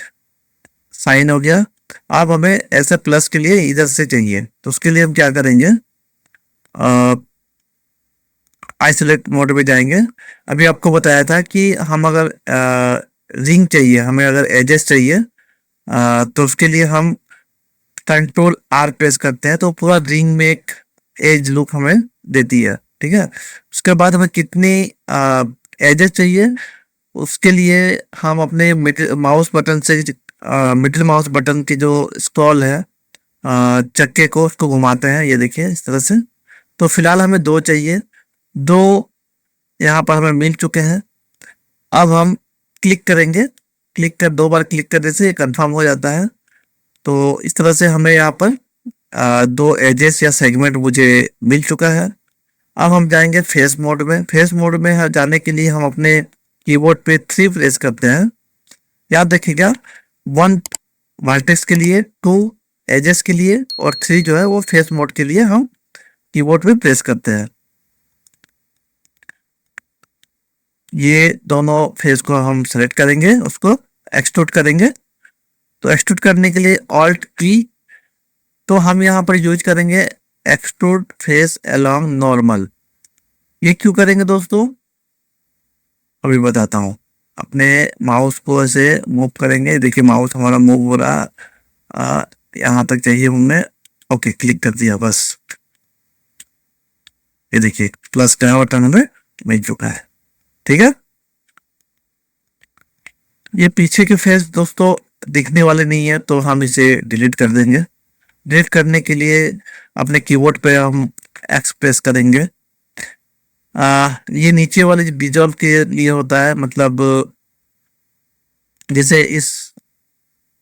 साइन हो गया। अब हमें ऐसे प्लस के लिए इधर से चाहिए, तो उसके लिए हम क्या करेंगे, आइसोलेट मोड में जाएंगे। अभी आपको बताया था कि हम अगर रिंग चाहिए, हमें अगर एजेस चाहिए, तो उसके लिए हम कंट्रोल आर प्रेस करते हैं तो पूरा रिंग में एक एज लुक हमें देती है। ठीक है, उसके बाद हमें कितनी एजेस चाहिए उसके लिए हम अपने माउस बटन से मिडिल माउस बटन की जो स्क्रॉल है चक्के को उसको घुमाते हैं, ये देखिए इस तरह से। तो फिलहाल हमें 2 चाहिए, 2 यहाँ पर हमें मिल चुके हैं। अब हम क्लिक करेंगे, क्लिक कर 2 बार क्लिक करने से कंफर्म हो जाता है। तो इस तरह से हमें यहाँ पर 2 एजेस या सेगमेंट मुझे मिल चुका है। अब हम जाएंगे फेस मोड में। फेस मोड में जाने के लिए हम अपने कीबोर्ड पे 3 प्रेस करते हैं। याद रखिएगा 1 वर्टेक्स के लिए, 2 एजेस के लिए और 3 जो है वो फेस मोड के लिए हम कीबोर्ड पे प्रेस करते हैं। ये दोनों फेस को हम सेलेक्ट करेंगे, उसको एक्सट्रूड करेंगे। तो एक्सट्रूड करने के लिए ऑल्ट की, तो हम यहाँ पर यूज करेंगे एक्सट्रूड फेस अलोंग नॉर्मल। ये क्यों करेंगे दोस्तों, अभी बताता हूँ। अपने माउस को ऐसे मूव करेंगे, देखिए माउस हमारा मूव हो रहा, यहाँ तक चाहिए हमने। ओके, क्लिक कर दिया बस। ये देखिए प्लस का बटन हमें मिल चुका है। ठीक है, ये पीछे के फेस दोस्तों दिखने वाले नहीं है तो हम इसे डिलीट कर देंगे। डिलीट करने के लिए अपने कीबोर्ड पे हम एक्स प्रेस करेंगे। ये नीचे वाले डिजॉल्व के लिए होता है, मतलब जैसे इस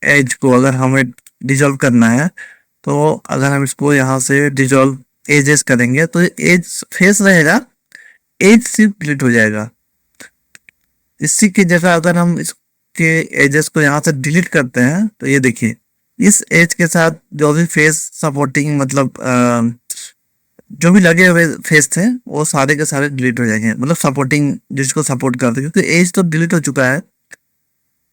एज को अगर हमें डिजॉल्व करना है तो अगर हम इसको यहाँ से डिजॉल्व एजेस करेंगे तो एज फेस रहेगा, एज सिर्फ डिलीट हो जाएगा। इसी की जगह अगर हम इसके एजेस को यहाँ से डिलीट करते हैं तो ये देखिए इस एज के साथ जो भी फेस सपोर्टिंग, मतलब जो भी लगे हुए फेस थे वो सारे के सारे डिलीट हो जाएंगे, मतलब सपोर्टिंग जिसको सपोर्ट करते हैं, क्योंकि एज तो डिलीट हो चुका है।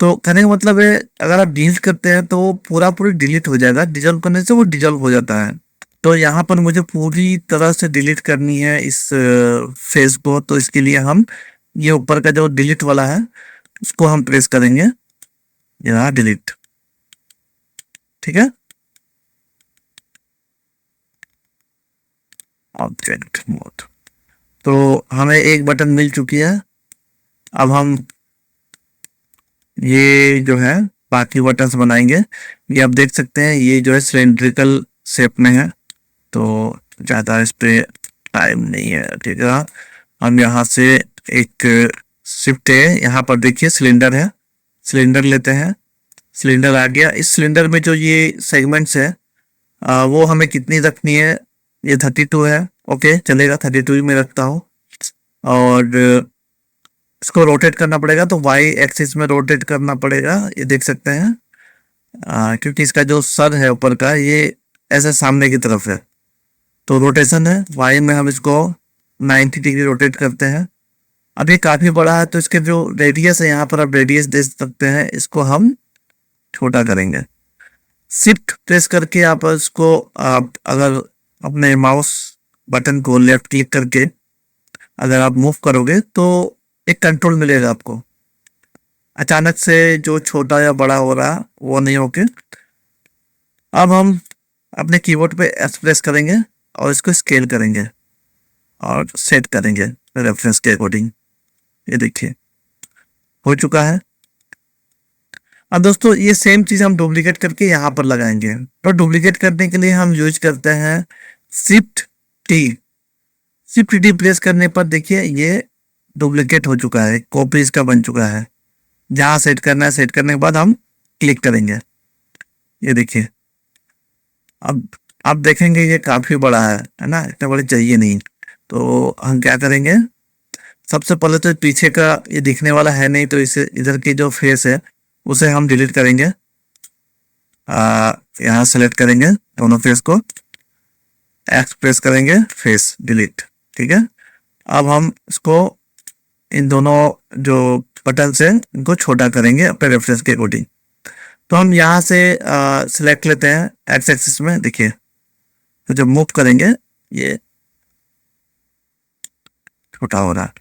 तो कहने का मतलब है, अगर आप डिलीट करते हैं तो वो पूरा पूरी डिलीट हो जाएगा, डिजॉल्व करने से वो डिजॉल्व हो जाता है। तो यहाँ पर मुझे पूरी तरह से डिलीट करनी है इस फेस को, तो इसके लिए हम ये ऊपर का जो डिलीट वाला है उसको हम प्रेस करेंगे, यहाँ डिलीट। ठीक है, ऑब्जेक्ट मोड। तो हमें एक बटन मिल चुकी है। अब हम ये जो है बाकी बटन्स बनाएंगे। ये आप देख सकते हैं, ये जो है सिलेंड्रिकल शेप में है, तो ज़्यादा इस पे टाइम नहीं है। ठीक है, हम यहाँ से एक शिफ्ट है, यहाँ पर देखिए सिलेंडर है, सिलेंडर लेते हैं। सिलेंडर आ गया। इस सिलेंडर में जो ये सेगमेंट्स है वो हमें कितनी रखनी है, ये 32 है। ओके चलेगा, 32 में रखता हूँ। और इसको रोटेट करना पड़ेगा, तो वाई एक्सिस में रोटेट करना पड़ेगा, ये देख सकते हैं। क्योंकि इसका जो सर है ऊपर का ये ऐसे सामने की तरफ है, तो रोटेशन है वाई में हम इसको 90 डिग्री रोटेट करते हैं। अब ये काफ़ी बड़ा है, तो इसके जो रेडियस है यहाँ पर आप रेडियस दे सकते हैं, इसको हम छोटा करेंगे। शिफ्ट प्रेस करके आप इसको, आप अगर अपने माउस बटन को लेफ्ट क्लिक करके अगर आप मूव करोगे तो एक कंट्रोल मिलेगा आपको। अचानक से जो छोटा या बड़ा हो रहा वो नहीं होके। अब हम अपने कीबोर्ड पे एस प्रेस करेंगे और इसको स्केल करेंगे और सेट करेंगे रेफरेंस के अकॉर्डिंग। ये देखिए हो चुका है। अब दोस्तों ये सेम चीज़ हम डुप्लीकेट करके यहाँ पर लगाएंगे। तो डुप्लीकेट करने के लिए हम यूज करते हैं shift T. Shift T press करने पर देखिए ये डुप्लीकेट हो चुका है, कॉपी इसका बन चुका है। जहाँ सेट करना है, सेट करने के बाद हम क्लिक करेंगे। ये देखिए अब आप देखेंगे ये काफ़ी बड़ा है ना, इतना बड़े चाहिए नहीं। तो हम क्या करेंगे, सबसे पहले तो पीछे का ये दिखने वाला है नहीं, तो इसे इधर की जो फेस है उसे हम डिलीट करेंगे। यहाँ सेलेक्ट करेंगे दोनों फेस को, एक्स प्रेस करेंगे, फेस डिलीट। ठीक है, अब हम इसको इन दोनों जो बटन से इनको छोटा करेंगे अपने रेफरेंस के अकॉर्डिंग। तो हम यहाँ से सिलेक्ट लेते हैं एक्स एक्सिस में, देखिए तो जब मूव करेंगे ये छोटा हो रहा है।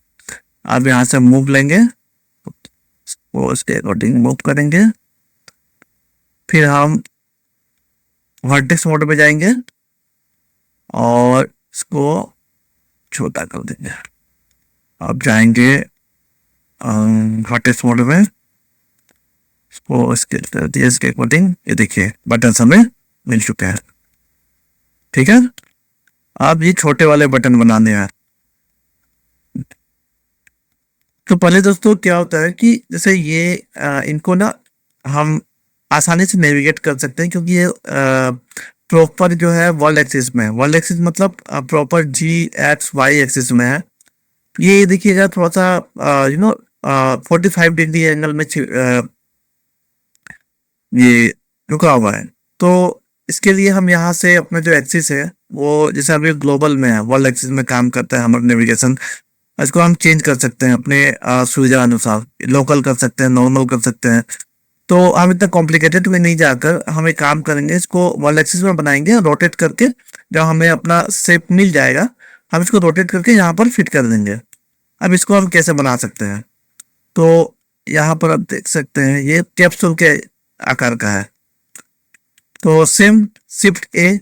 अब यहाँ से मूव लेंगे, वो उसके अकॉर्डिंग मूव करेंगे। फिर हम वर्टेक्स मोड में जाएंगे और इसको छोटा कर देंगे। अब जाएंगे वर्टेक्स मोड में, इसको इसके कर दिए इसके अकॉर्डिंग। ये देखिए बटन हमें मिल चुके हैं। ठीक है, अब ये छोटे वाले बटन बनाने हैं। तो पहले दोस्तों क्या होता है कि जैसे ये इनको ना हम आसानी से नेविगेट कर सकते हैं, क्योंकि ये प्रॉपर जो है वर्ल्ड एक्सिस में है। वर्ल्ड एक्सिस मतलब प्रॉपर जी एक्स वाई एक्सिस में है। ये देखिएगा थोड़ा सा 45 डिग्री एंगल में ये रुका हुआ है। तो इसके लिए हम यहाँ से अपने जो एक्सिस है वो, जैसे अभी ग्लोबल में है, वर्ल्ड एक्सिस में काम करता है हमारा नेविगेशन, इसको हम चेंज कर सकते हैं अपने सुविधा अनुसार। लोकल कर सकते हैं, नॉर्मल कर सकते हैं। तो हम इतना कॉम्प्लिकेटेड में नहीं जाकर हम एक काम करेंगे, इसको वर्ल्ड एक्सिस में बनाएंगे, रोटेट करके जब हमें अपना शेप मिल जाएगा हम इसको रोटेट करके यहाँ पर फिट कर देंगे। अब इसको हम कैसे बना सकते हैं, तो यहाँ पर आप देख सकते हैं ये कैप्सूल के आकार का है। तो सेम शिफ्ट ए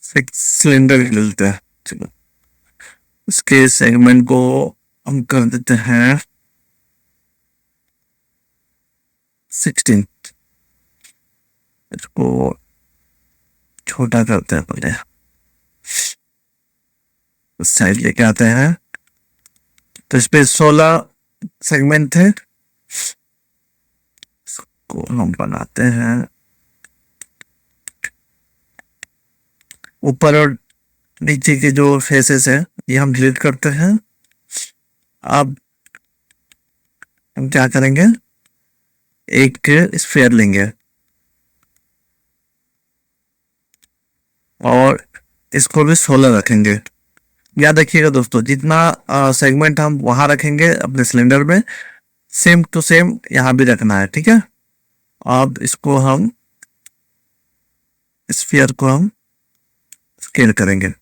सिलेंडर लेते हैं। चलो इसके सेगमेंट को हम कर देते हैं 16। इसको छोटा करते हैं, पहले साइड लेके आते हैं। तो इस पे 16 सेगमेंट थे, इसको हम बनाते हैं। ऊपर और नीचे के जो फेसेस है ये हम डिलीट करते हैं। अब हम क्या करेंगे, एक स्फीयर लेंगे और इसको भी 16 रखेंगे। याद रखिएगा दोस्तों, जितना सेगमेंट हम वहां रखेंगे अपने सिलेंडर में, सेम टू सेम यहाँ भी रखना है, ठीक है। अब इसको हम स्फीयर को हम स्केल करेंगे।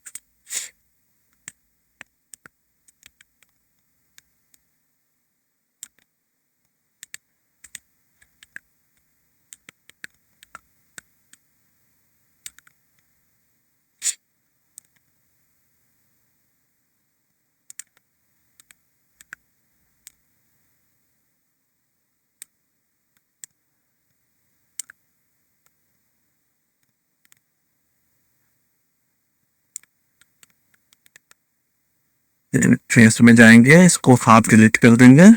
फेस में जाएंगे, इसको हाफ डिलीट कर देंगे।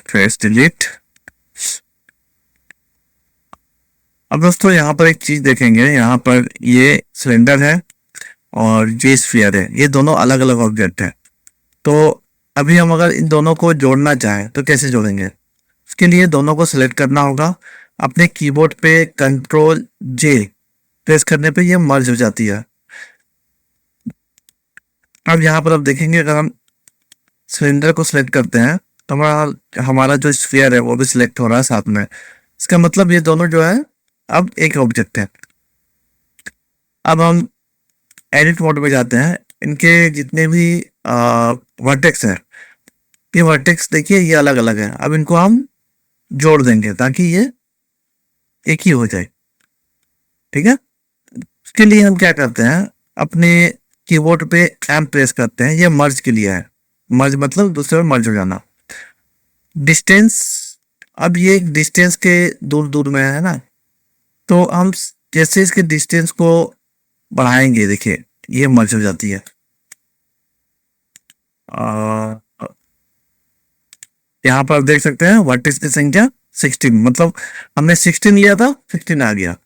Face delete. अब दोस्तों यहाँ पर एक चीज देखेंगे, यहाँ पर ये सिलेंडर है और ये स्फीयर है, ये दोनों अलग अलग ऑब्जेक्ट है। तो अभी हम अगर इन दोनों को जोड़ना चाहें तो कैसे जोड़ेंगे? उसके लिए दोनों को सिलेक्ट करना होगा। अपने कीबोर्ड पे कंट्रोल जे प्रेस करने पे ये मर्ज हो जाती है। अब यहाँ पर आप देखेंगे, अगर हम सिलेंडर को सिलेक्ट करते हैं तो हमारा हमारा जो स्फीयर है वो भी सिलेक्ट हो रहा है साथ में। इसका मतलब ये दोनों जो है अब एक ऑब्जेक्ट है। अब हम एडिट मोड में जाते हैं। इनके जितने भी वर्टेक्स हैं, ये वर्टेक्स देखिए ये अलग अलग है। अब इनको हम जोड़ देंगे ताकि ये एक ही हो जाए, ठीक है। उसके लिए हम क्या करते हैं, अपने कीबोर्ड पे एम प्रेस करते हैं, ये मर्ज के लिए है। मर्ज मतलब दूसरे में मर्ज हो जाना। डिस्टेंस, अब ये डिस्टेंस के दूर दूर में है ना, तो हम जैसे इसके डिस्टेंस को बढ़ाएंगे, देखिए ये मर्ज हो जाती है। यहाँ पर आप देख सकते हैं वर्टेक्स की संख्या 16, मतलब हमने 16 लिया था, 16 आ गया।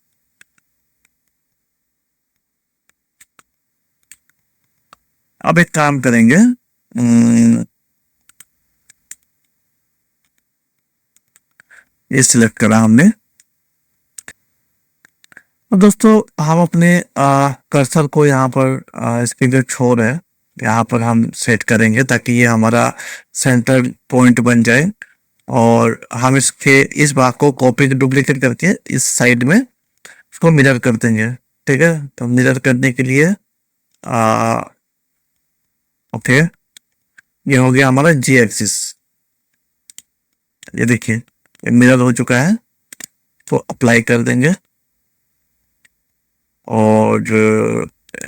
अब एक काम करेंगे, ये सिलेक्ट करा हमने। तो दोस्तों हम अपने कर्सर को यहाँ पर इसके जो छोर है यहाँ पर हम सेट करेंगे ताकि ये हमारा सेंटर पॉइंट बन जाए। और हम इसके इस भाग को कॉपी डुप्लीकेट करके इस साइड में इसको मिरर कर देंगे, ठीक है। तो मिरर करने के लिए ओके, ये हो गया हमारा जी एक्सिस। ये देखिए ये मिरर हो चुका है, तो अप्लाई कर देंगे और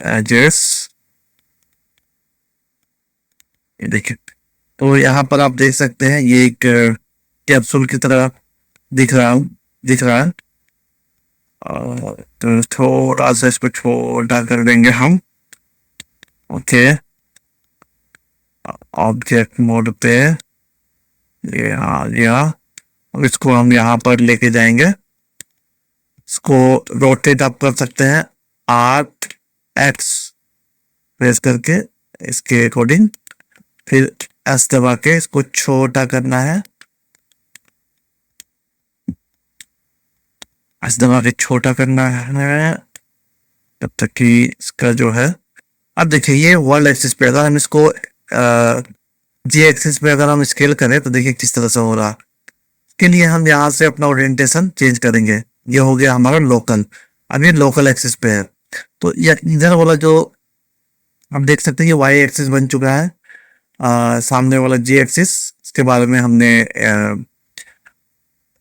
एजेस, ये देखिए। तो यहाँ पर आप देख सकते हैं ये एक कैप्सूल की तरह दिख रहा है। तो थोड़ा सा इसको छोटा कर देंगे हम, ओके। ऑब्जेक्ट मोड पे ये आ गया। अब इसको हम यहाँ पर लेके जाएंगे। इसको रोटेट आप कर सकते हैं R+X प्रेस करके इसके अकॉर्डिंग, फिर एस दबा के इसको छोटा करना है। एस दबा के छोटा करना है तब तक कि इसका जो है, अब देखिए ये वर्ल्ड एक्सिस पे अगर हम इसको जी एक्सिस पे अगर हम स्केल करें तो देखिए किस तरह से हो रहा। के लिए हम यहाँ से अपना ओरिएंटेशन चेंज करेंगे। ये हो गया हमारा लोकल, अब ये लोकल एक्सिस पे है। तो ये इधर वाला जो हम देख सकते हैं ये वाई एक्सिस बन चुका है। सामने वाला जी एक्सिस, इसके बारे में हमने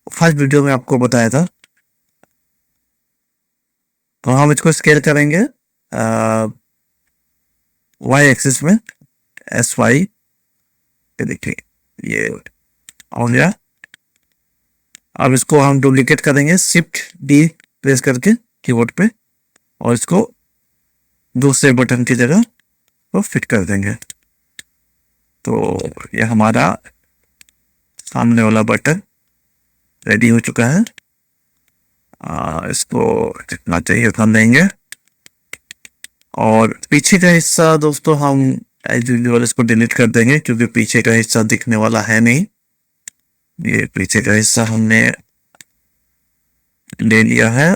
फर्स्ट वीडियो में आपको बताया था। तो हम इसको स्केल करेंगे वाई एक्सिस में, एस वाई, ये देखिए ये हो गया। अब इसको हम डुप्लीकेट करेंगे शिफ्ट डी प्रेस करके कीबोर्ड पे, और इसको दूसरे बटन की जगह को फिट कर देंगे। तो ये हमारा सामने वाला बटन रेडी हो चुका है। इसको जितना चाहिए उतना देंगे। और पीछे का हिस्सा दोस्तों हम एज यूजुअल इसको डिलीट कर देंगे क्योंकि पीछे का हिस्सा दिखने वाला है नहीं। ये पीछे का हिस्सा हमने ले लिया है,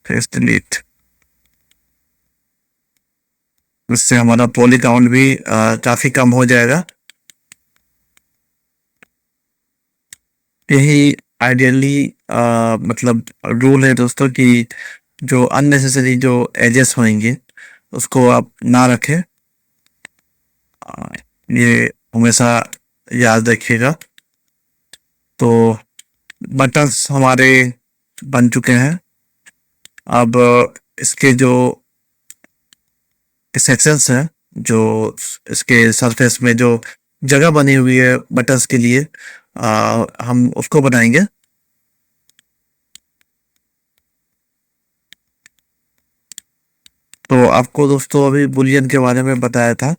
फेस डिलीट। इससे हमारा पॉलीकाउंट भी काफी कम हो जाएगा। यही आइडियली मतलब रूल है दोस्तों कि जो अननेसेसरी जो एजेस होंगे उसको आप ना रखें। आ, ये हमेशा याद रखिएगा। तो बटन्स हमारे बन चुके हैं। अब इसके जो सेक्शंस हैं, जो इसके सरफेस में जो जगह बनी हुई है बटन्स के लिए, हम उसको बनाएंगे। तो आपको दोस्तों अभी बुलियन के बारे में बताया था,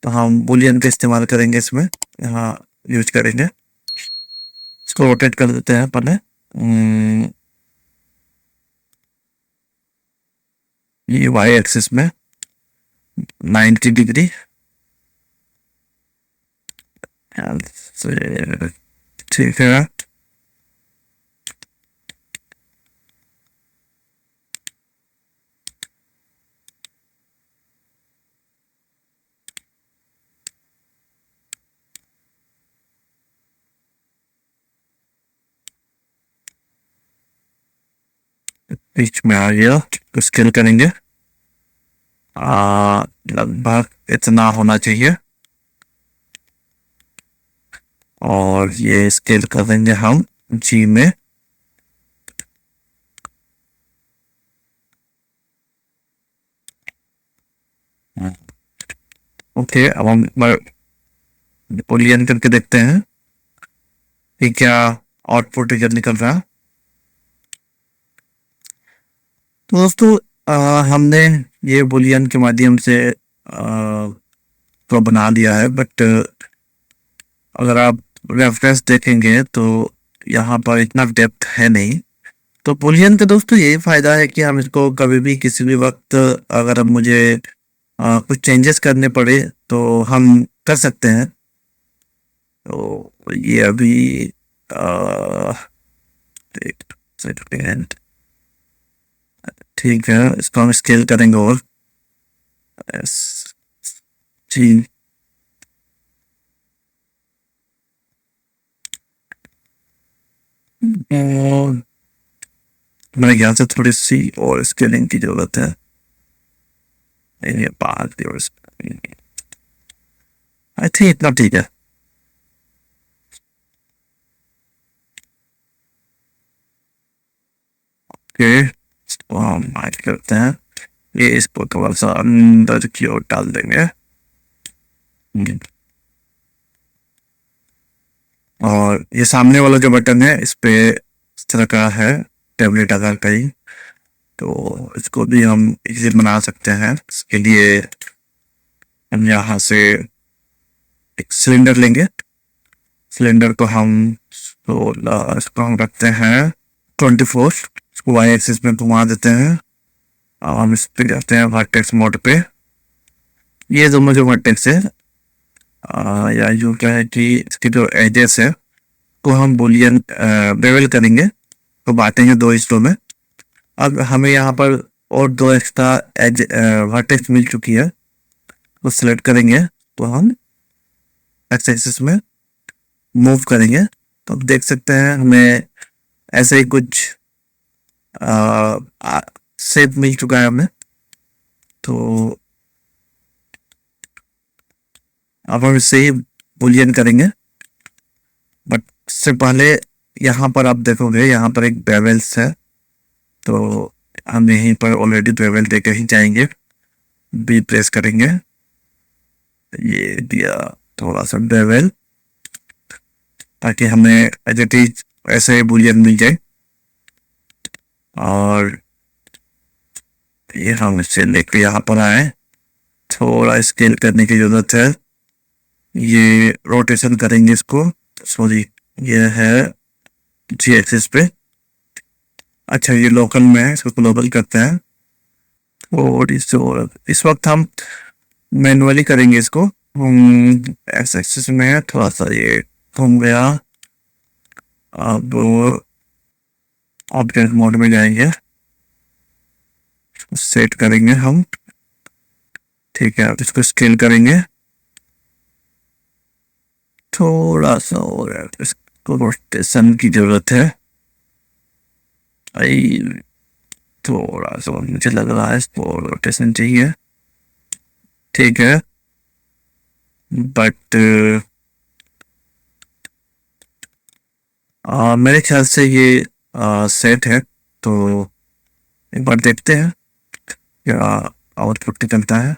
तो हम बुलियन का इस्तेमाल करेंगे इसमें, यहाँ यूज करेंगे। इसको रोटेट कर देते हैं पहले। ये वाई एक्सिस में 90 डिग्री। ठीक है। बीच में आ गया तो स्केल करेंगे। लगभग इतना होना चाहिए। और ये स्केल कर देंगे हम जी में। ओके, अब हम बुलियन करके देखते हैं कि क्या आउटपुट रिजल्ट निकल रहा है। तो दोस्तों हमने ये बुलियन के माध्यम से तो बना दिया है, बट अगर आप रेफरेंस देखेंगे तो यहाँ पर इतना डेप्थ है नहीं। तो बुलियन का दोस्तों यही फायदा है कि हम इसको कभी भी किसी भी वक्त, अगर अब मुझे कुछ चेंजेस करने पड़े तो हम कर सकते हैं। तो ये अभी अ, एक सेकंड। ठीक है, इसको हम स्केल करेंगे और जी। और मेरे ख्याल से थोड़ी सी और स्केलिंग की जरूरत है। ये बात आई थिंक इतना ठीक है। ओके, इसको हम ऐड करते हैं। ये इसको थोड़ा सा अंदर की ओर डाल देंगे। और ये सामने वाला जो बटन है इस पे इस तरह का है, टेबलेट आकार का ही। तो इसको भी हम इजी बना सकते हैं। इसके लिए हम यहाँ से एक सिलेंडर लेंगे। सिलेंडर को हम 16, इसको हम रखते हैं 24। इसको वाई एक्सिस में घुमा देते हैं और हम इस पे जाते हैं वर्टेक्स मोड पे। ये दोनों जो वर्टेक्स है, या यूँ क्या है कि इसके जो एजेस है को हम बुलियन बेवल करेंगे, तो बांटेंगे दो हिस्सों में। अब हमें यहाँ पर और दो एक्स्ट्रा एज वर्टेक्स मिल चुकी है, तो सिलेक्ट करेंगे, तो हम एक्स एक्सिस में मूव करेंगे। तो आप देख सकते हैं हमें ऐसे ही कुछ शेप मिल चुका है हमें। तो अब हम इससे ही बुलियन करेंगे, बट इससे पहले यहाँ पर आप देखोगे यहाँ पर एक बेवल्स है, तो हम यहीं पर ऑलरेडी बेवल देके ही जाएंगे। बी प्रेस करेंगे, ये दिया थोड़ा सा बेवल, ताकि हमें एज इट इज ऐसे बुलियन मिल जाए। और ये हम इससे लेके यहाँ पर आए, थोड़ा स्केल करने की जरूरत है। ये रोटेशन करेंगे इसको, सॉरी ये है जी एक्सिस पे। अच्छा, ये लोकल में है, इसको ग्लोबल करते हैं। और इस वक्त हम मैनुअली करेंगे इसको। एक्स एक्सिस में है, थोड़ा सा ये घूम गया। अब ऑब्जेक्ट मोड में जाएंगे, सेट करेंगे हम। ठीक है, अब इसको स्केल करेंगे थोड़ा सा और को रोटेशन की जरूरत है। आई थोड़ा सा मुझे लग रहा है इसको रोटेशन चाहिए। ठीक है, बट मेरे ख्याल से ये सेट है, तो एक बार देखते हैं क्या आउटपुट निकलता है।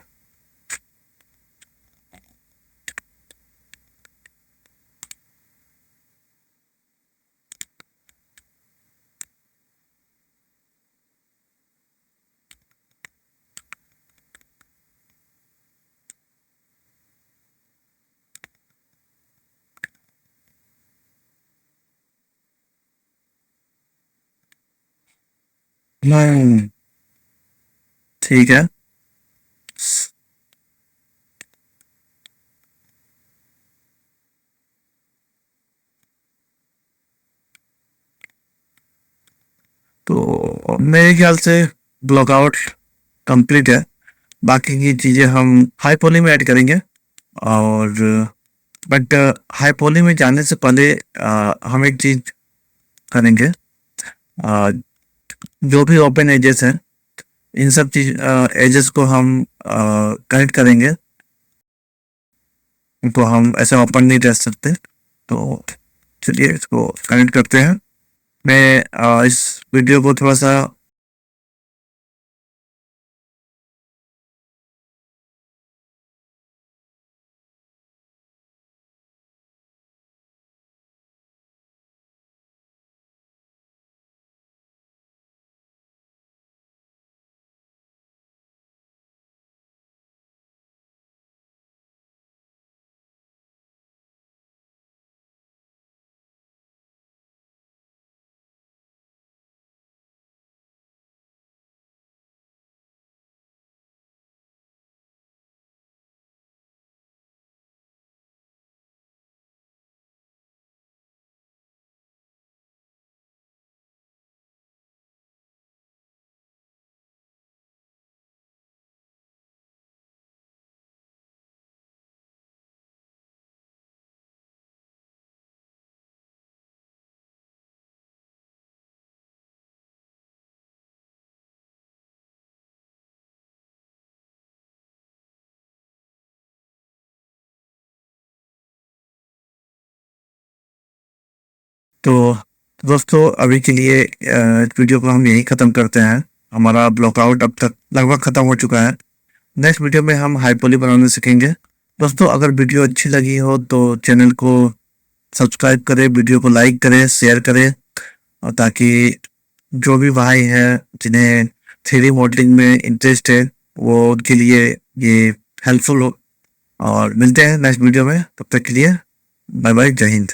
नहीं, ठीक है। तो मेरे ख्याल से ब्लॉकआउट कंप्लीट है। बाकी की चीज़ें हम हाई पॉली में ऐड करेंगे। और बट हाई पॉली में जाने से पहले हम एक चीज़ करेंगे। अ, जो भी ओपन एजेस हैं, इन सब चीज एजेस को हम कनेक्ट करेंगे। इनको हम ऐसे ओपन नहीं रह सकते, तो चलिए इसको कनेक्ट करते हैं। मैं इस वीडियो को थोड़ा सा तो दोस्तों अभी के लिए इस वीडियो को हम यही ख़त्म करते हैं। हमारा ब्लॉकआउट अब तक लगभग ख़त्म हो चुका है। नेक्स्ट वीडियो में हम हाइपोली बनाना सीखेंगे। दोस्तों अगर वीडियो अच्छी लगी हो तो चैनल को सब्सक्राइब करें, वीडियो को लाइक करें, शेयर करें, और ताकि जो भी भाई हैं जिन्हें थ्री मॉडलिंग में इंटरेस्ट है वो उनके लिए ये हेल्पफुल हो। और मिलते हैं नेक्स्ट वीडियो में, तब तक के लिए बाय बाय, जय हिंद।